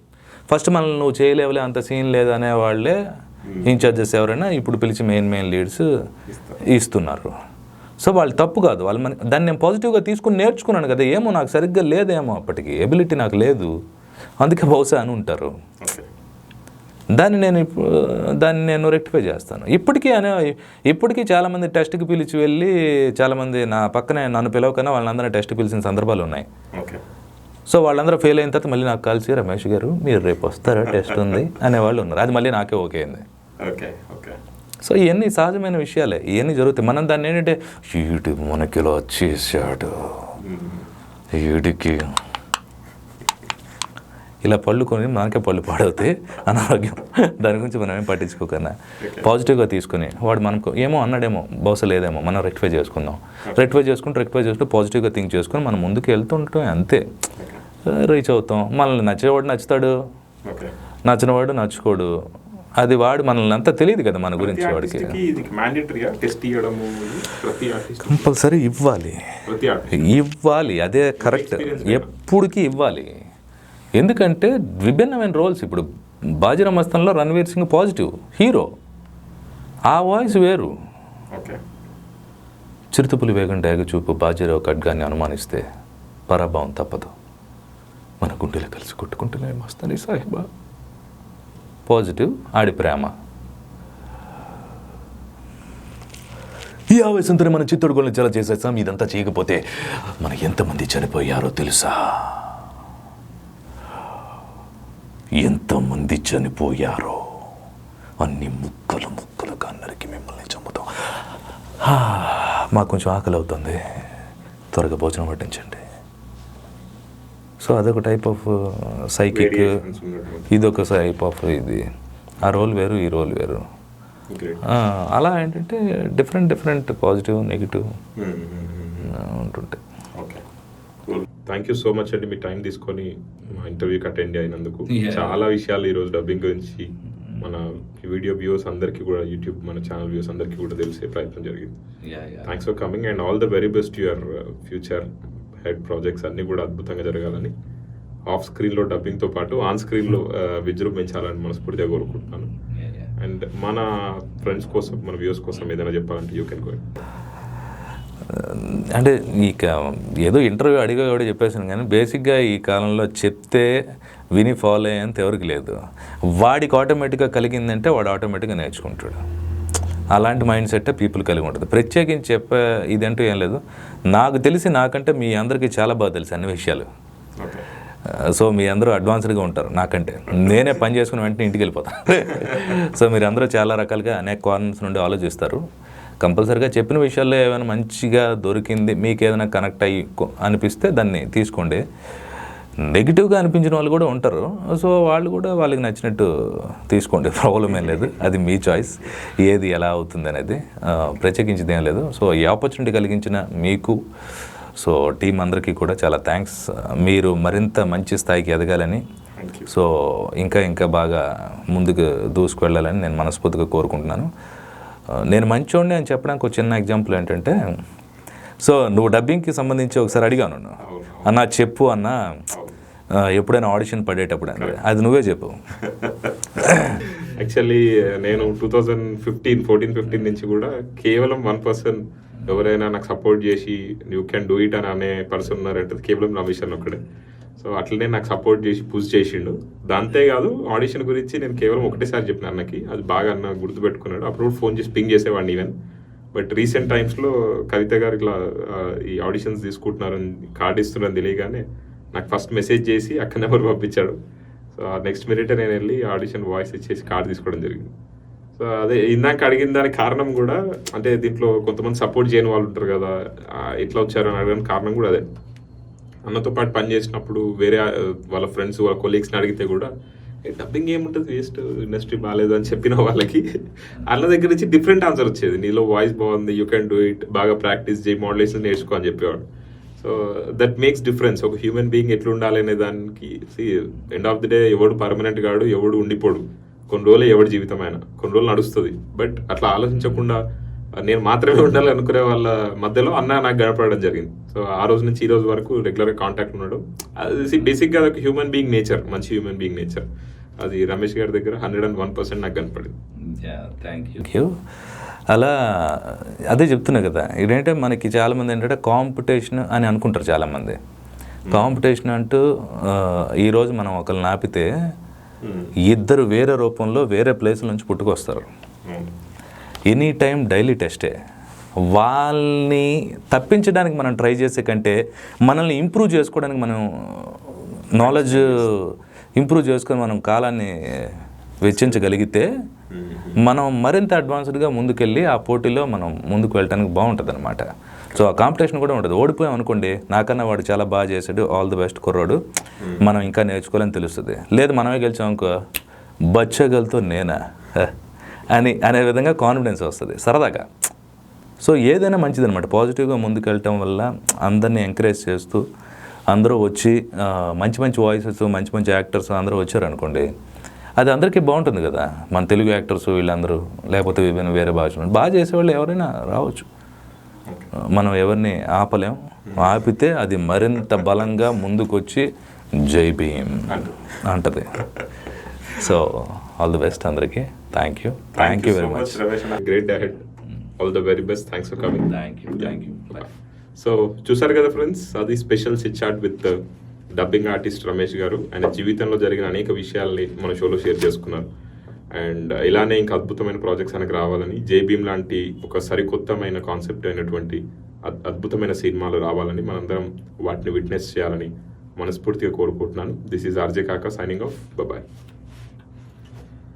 ఫస్ట్ మనల్ని నువ్వు చేయలేవులే, అంత సీన్ లేదనే వాళ్ళే ఇన్ఛార్జెస్ ఎవరైనా ఇప్పుడు పిలిచి మెయిన్ లీడ్స్ ఇస్తున్నారు. సో వాళ్ళు తప్పు కాదు, వాళ్ళు దాన్ని నేను పాజిటివ్గా తీసుకుని నేర్చుకున్నాను కదా, ఏమో నాకు సరిగ్గా లేదేమో, అప్పటికి ఎబిలిటీ నాకు లేదు, అందుకే బహుశా అని ఉంటారు. దాన్ని నేను రెక్టిఫై చేస్తాను. ఇప్పటికీ చాలామంది టెస్ట్కి పిలిచి వెళ్ళి, చాలామంది నా పక్కనే నన్ను పిలవకన్నా వాళ్ళందరూ టెస్ట్ పిలిచిన సందర్భాలు ఉన్నాయి. సో వాళ్ళందరూ ఫెయిల్ అయిన తర్వాత మళ్ళీ నాకు కలిసి, రమేష్ గారు మీరు రేపు వస్తారా, టెస్ట్ ఉంది అనేవాళ్ళు ఉన్నారు. అది మళ్ళీ నాకే ఓకే అయింది. సో ఇవన్నీ సహజమైన విషయాలే, ఇవన్నీ జరుగుతాయి. మనం దాన్ని ఏంటంటే వీడు మనకి ఇలా వచ్చేసాడు, వీడికి ఇలా పళ్ళు కొని మనకే పళ్ళు పాడవుతాయి, అనారోగ్యం. దాని గురించి మనం ఏం పట్టించుకోకన్నా పాజిటివ్గా తీసుకుని వాడు మనకు ఏమో అన్నాడేమో, బహుశా లేదేమో, మనం రెక్టిఫై చేసుకుందాం. రెక్టిఫై చేసుకుంటూ పాజిటివ్గా థింక్ చేసుకుని మనం ముందుకు వెళ్తుంటాం, అంతే. రీచ్ అవుతాం. మనల్ని నచ్చేవాడు నచ్చుతాడు, నచ్చినవాడు నచ్చుకోడు. అది వాడు మనల్ని అంతా తెలియదు కదా మన గురించి. వాడికి కంపల్సరీ ఇవ్వాలి, అదే కరెక్ట్. ఎప్పటికీ ఇవ్వాలి. ఎందుకంటే విభిన్నమైన రోల్స్. ఇప్పుడు బాజీరావ్ మస్తాన్లో రణ్వీర్ సింగ్ పాజిటివ్ హీరో, ఆ వాయిస్ వేరు. చిరుతపులి వేగం డాగ చూపు బాజీరావు ఖడ్గాన్ని అనుమానిస్తే పరాభవం తప్పదు, మన గుండెలు కలిసి కొట్టుకుంటున్నాయి మస్తానీ సాహిబా. పాజిటివ్, ఆడి ప్రేమ. ఈ ఆవేశంతోనే మన చిత్తూరుగోళ్ళని చాలా చేసేస్తాం. ఇదంతా చేయకపోతే మన ఎంతమంది చనిపోయారో తెలుసా? ఎంతమంది చనిపోయారో అన్ని ముక్కలు ముక్కలుగా నరికి మిమ్మల్ని చంపుతాం. మాకు కొంచెం ఆకలి అవుతుంది, త్వరగా భోజనం పట్టించండి. సో అదొక టైప్ ఆఫ్ సైకిక్, ఇదొక టైప్ ఆఫ్ ఇది. ఆ రోల్ వేరు, ఈ రోల్ వేరు. అలా ఏంటంటే డిఫరెంట్ పాజిటివ్ నెగిటివ్ ఉంటుంటాయి. థ్యాంక్ యూ సో మచ్ అండి, మీ టైం తీసుకొని మా ఇంటర్వ్యూకి అటెండ్ అయినందుకు. చాలా విషయాలు ఈరోజు డబ్బింగ్ గురించి మన వీడియో వ్యూవర్స్ అందరికీ కూడా, యూట్యూబ్ మన ఛానల్ వ్యూవర్స్ అందరికీ కూడా తెలిసే ప్రయత్నం జరిగింది. Thanks for coming and all the very best your future head projects అన్నీ కూడా అద్భుతంగా జరగాలని, ఆఫ్ స్క్రీన్లో డబ్బింగ్తో పాటు ఆన్ స్క్రీన్లో విజృంభించాలని మనస్ఫూర్తిగా కోరుకుంటున్నాను. అండ్ మన ఫ్రెండ్స్ కోసం, మన వ్యూవర్స్ కోసం ఏదైనా చెప్పాలంటే యూ కెన్ గో. అంటే ఇక ఏదో ఇంటర్వ్యూ అడిగా కూడా చెప్పేసాను, కానీ బేసిక్గా ఈ కాలంలో చెప్తే విని ఫాలో అయ్యేంత ఎవరికి లేదు. వాడికి ఆటోమేటిక్గా కలిగిందంటే వాడు ఆటోమేటిక్గా నేర్చుకుంటాడు. అలాంటి మైండ్ సెట్ పీపుల్ కలిగి ఉంటుంది. ప్రత్యేకించి చెప్పే ఇదంటూ ఏం లేదు. నాకు తెలిసి నాకంటే మీ అందరికీ చాలా బాగా తెలుసు అన్ని విషయాలు. సో మీ అందరూ అడ్వాన్స్డ్గా ఉంటారు నాకంటే. నేనే పని చేసుకుని వెంటనే ఇంటికి వెళ్ళిపోతాను. సో మీరు అందరూ చాలా రకాలుగా అనేక కార్నర్స్ నుండి ఆలోచిస్తారు. కంపల్సరీగా చెప్పిన విషయాల్లో ఏమైనా మంచిగా దొరికింది, మీకు ఏదైనా కనెక్ట్ అయ్యి అనిపిస్తే దాన్ని తీసుకోండి. నెగిటివ్గా అనిపించిన వాళ్ళు కూడా ఉంటారు. సో వాళ్ళు కూడా వాళ్ళకి నచ్చినట్టు తీసుకోండి, ప్రాబ్లం ఏం లేదు. అది మీ చాయిస్, ఏది ఎలా అవుతుంది అనేది ప్రత్యేకించింది ఏం లేదు. సో ఈ ఆపర్చునిటీ కలిగించిన మీకు, సో టీం అందరికీ కూడా చాలా థ్యాంక్స్. మీరు మరింత మంచి స్థాయికి ఎదగాలని, సో ఇంకా బాగా ముందుకు దూసుకువెళ్ళాలని నేను మనస్ఫూర్తిగా కోరుకుంటున్నాను. నేను మంచోడిని అని చెప్పడానికి ఒక చిన్న ఎగ్జాంపుల్ ఏంటంటే, సో నువ్వు డబ్బింగ్కి సంబంధించి ఒకసారి అడిగాను, అన్న చెప్పు అన్న, ఎప్పుడైనా ఆడిషన్ పడేటప్పుడు అంటే అది నువ్వే చెప్పు. యాక్చువల్లీ నేను 2014-15 నుంచి కూడా కేవలం 1% ఎవరైనా నాకు సపోర్ట్ చేసి యూ క్యాన్ డూ ఇట్ అని అనే పర్సన్ ఉన్నారంటే కేవలం నా విషయంలో ఒక్కడే. సో అట్లనే నాకు సపోర్ట్ చేసి పుష్ చేసిండు. దాంతే కాదు, ఆడిషన్ గురించి నేను కేవలం ఒకటేసారి చెప్పిన అన్నకి, అది బాగా అన్న గుర్తుపెట్టుకున్నాడు. అప్పుడు ఫోన్ చేసి పింగ్ చేసేవాడిని ఈవెన్. బట్ రీసెంట్ టైమ్స్లో కవిత గారు ఇట్లా ఈ ఆడిషన్స్ తీసుకుంటున్నారని, కార్డు ఇస్తున్నారని తెలియగానే నాకు ఫస్ట్ మెసేజ్ చేసి అక్క నెంబర్ పంపించాడు. సో ఆ నెక్స్ట్ మినిట్ నేను వెళ్ళి ఆడిషన్ వాయిస్ ఇచ్చేసి కార్డు తీసుకోవడం జరిగింది. సో అదే ఇందాక అడిగిన దానికి కారణం కూడా, అంటే దీంట్లో కొంతమంది సపోర్ట్ చేయని వాళ్ళు ఉంటారు కదా, ఎట్లా వచ్చారని అడగడానికి కారణం కూడా అదే. అన్నతో పాటు పని చేసినప్పుడు వేరే వాళ్ళ ఫ్రెండ్స్, వాళ్ళ కొలీగ్స్ని అడిగితే కూడా డబ్బింగ్ ఏముంటుంది, వేస్ట్, ఇండస్ట్రీ బాగాలేదు అని చెప్పిన వాళ్ళకి అన్న దగ్గర నుంచి డిఫరెంట్ ఆన్సర్ వచ్చేది. నీలో వాయిస్ బాగుంది, యూ క్యాన్ డూ ఇట్, బాగా ప్రాక్టీస్ చేయి, మోడలేషన్ నేర్చుకో అని చెప్పేవాడు. So that makes difference. ఒక హ్యూమన్ బీయింగ్ ఎట్లా ఉండాలి అనే దానికి ఎండ్ ఆఫ్ ది డే ఎవడు పర్మనెంట్ కాడు, ఎవడు ఉండిపోడు. కొన్ని రోజులు ఎవడి జీవితం అయినా కొన్ని రోజులు నడుస్తుంది. బట్ అట్లా ఆలోచించకుండా నేను మాత్రమే ఉండాలి అనుకునే వాళ్ళ మధ్యలో అన్న నాకు గడపడడం జరిగింది. సో ఆ రోజు నుంచి ఈ రోజు వరకు రెగ్యులర్గా కాంటాక్ట్ ఉన్నాడు. అది బేసిక్గా అదొక హ్యూమన్ బీయింగ్ నేచర్, మంచి హ్యూమన్ బీయింగ్ నేచర్. అది రమేష్ గారి దగ్గర 101% నాకు కనపడింది. Thank you. అలా అదే చెప్తున్నా కదా, ఇదేంటే మనకి చాలామంది ఏంటంటే కాంపిటీషన్ అని అనుకుంటారు చాలామంది. కాంపిటీషన్ అంటూ ఈరోజు మనం ఒకరిని ఆపితే ఇద్దరు వేరే రూపంలో వేరే ప్లేసుల నుంచి పుట్టుకొస్తారు. ఎనీ టైం డైలీ టెస్టే. వాళ్ళని తప్పించడానికి మనం ట్రై చేసే కంటే మనల్ని ఇంప్రూవ్ చేసుకోవడానికి, మనం నాలెడ్జ్ ఇంప్రూవ్ చేసుకొని మనం కాలాన్ని వెచ్చించగలిగితే మనం మరింత అడ్వాన్స్డ్గా ముందుకెళ్ళి ఆ పోటీలో మనం ముందుకు వెళ్ళడానికి బాగుంటుంది అనమాట. సో ఆ కాంపిటీషన్ కూడా ఉంటుంది. ఓడిపోయాం అనుకోండి, నాకన్నా వాడు చాలా బాగా చేశాడు, ఆల్ ది బెస్ట్ కుర్రాడు, మనం ఇంకా నేర్చుకోవాలని తెలుస్తుంది. లేదు మనమే గెలిచాం అనుకో, బచ్చగలతో నేనా అనే విధంగా కాన్ఫిడెన్స్ వస్తుంది సరదాగా. సో ఏదైనా మంచిదన్నమాట. పాజిటివ్గా ముందుకెళ్ళటం వల్ల అందరినీ ఎంకరేజ్ చేస్తూ అందరూ వచ్చి మంచి మంచి వాయిసెస్, మంచి మంచి యాక్టర్స్ అందరూ వచ్చారనుకోండి, అది అందరికీ బాగుంటుంది కదా. మన తెలుగు యాక్టర్స్ వీళ్ళందరూ, లేకపోతే వేరే భాషలు బాగా చేసేవాళ్ళు ఎవరైనా రావచ్చు, మనం ఎవరిని ఆపలేం. ఆపితే అది మరింత బలంగా ముందుకొచ్చి జై భీమ్ అంటది. సో ఆల్ ది బెస్ట్ అందరికీ. Thank you very much. Great day ahead. All the very best. Thanks for coming. Thank you. So చూసారు కదా ఫ్రెండ్స్, అది special chit chat with dubbing artist Ramesh garu. ఆయన జీవితంలో జరిగిన అనేక విషయాల్ని మన షోలో షేర్ చేసుకున్నారు. అండ్ ఇలానే ఇంకా అద్భుతమైన ప్రాజెక్ట్స్ ఆయనకు రావాలని, జై భీమ్ లాంటి ఒక సరికొత్తమైన కాన్సెప్ట్ అయినటువంటి అద్భుతమైన సినిమాలు రావాలని, మనందరం వాటిని విట్నెస్ చేయాలని మనస్ఫూర్తిగా కోరుకుంటున్నాను. దిస్ ఈజ్ ఆర్జే కాకా సైనింగ్ ఆఫ్. బాయ్.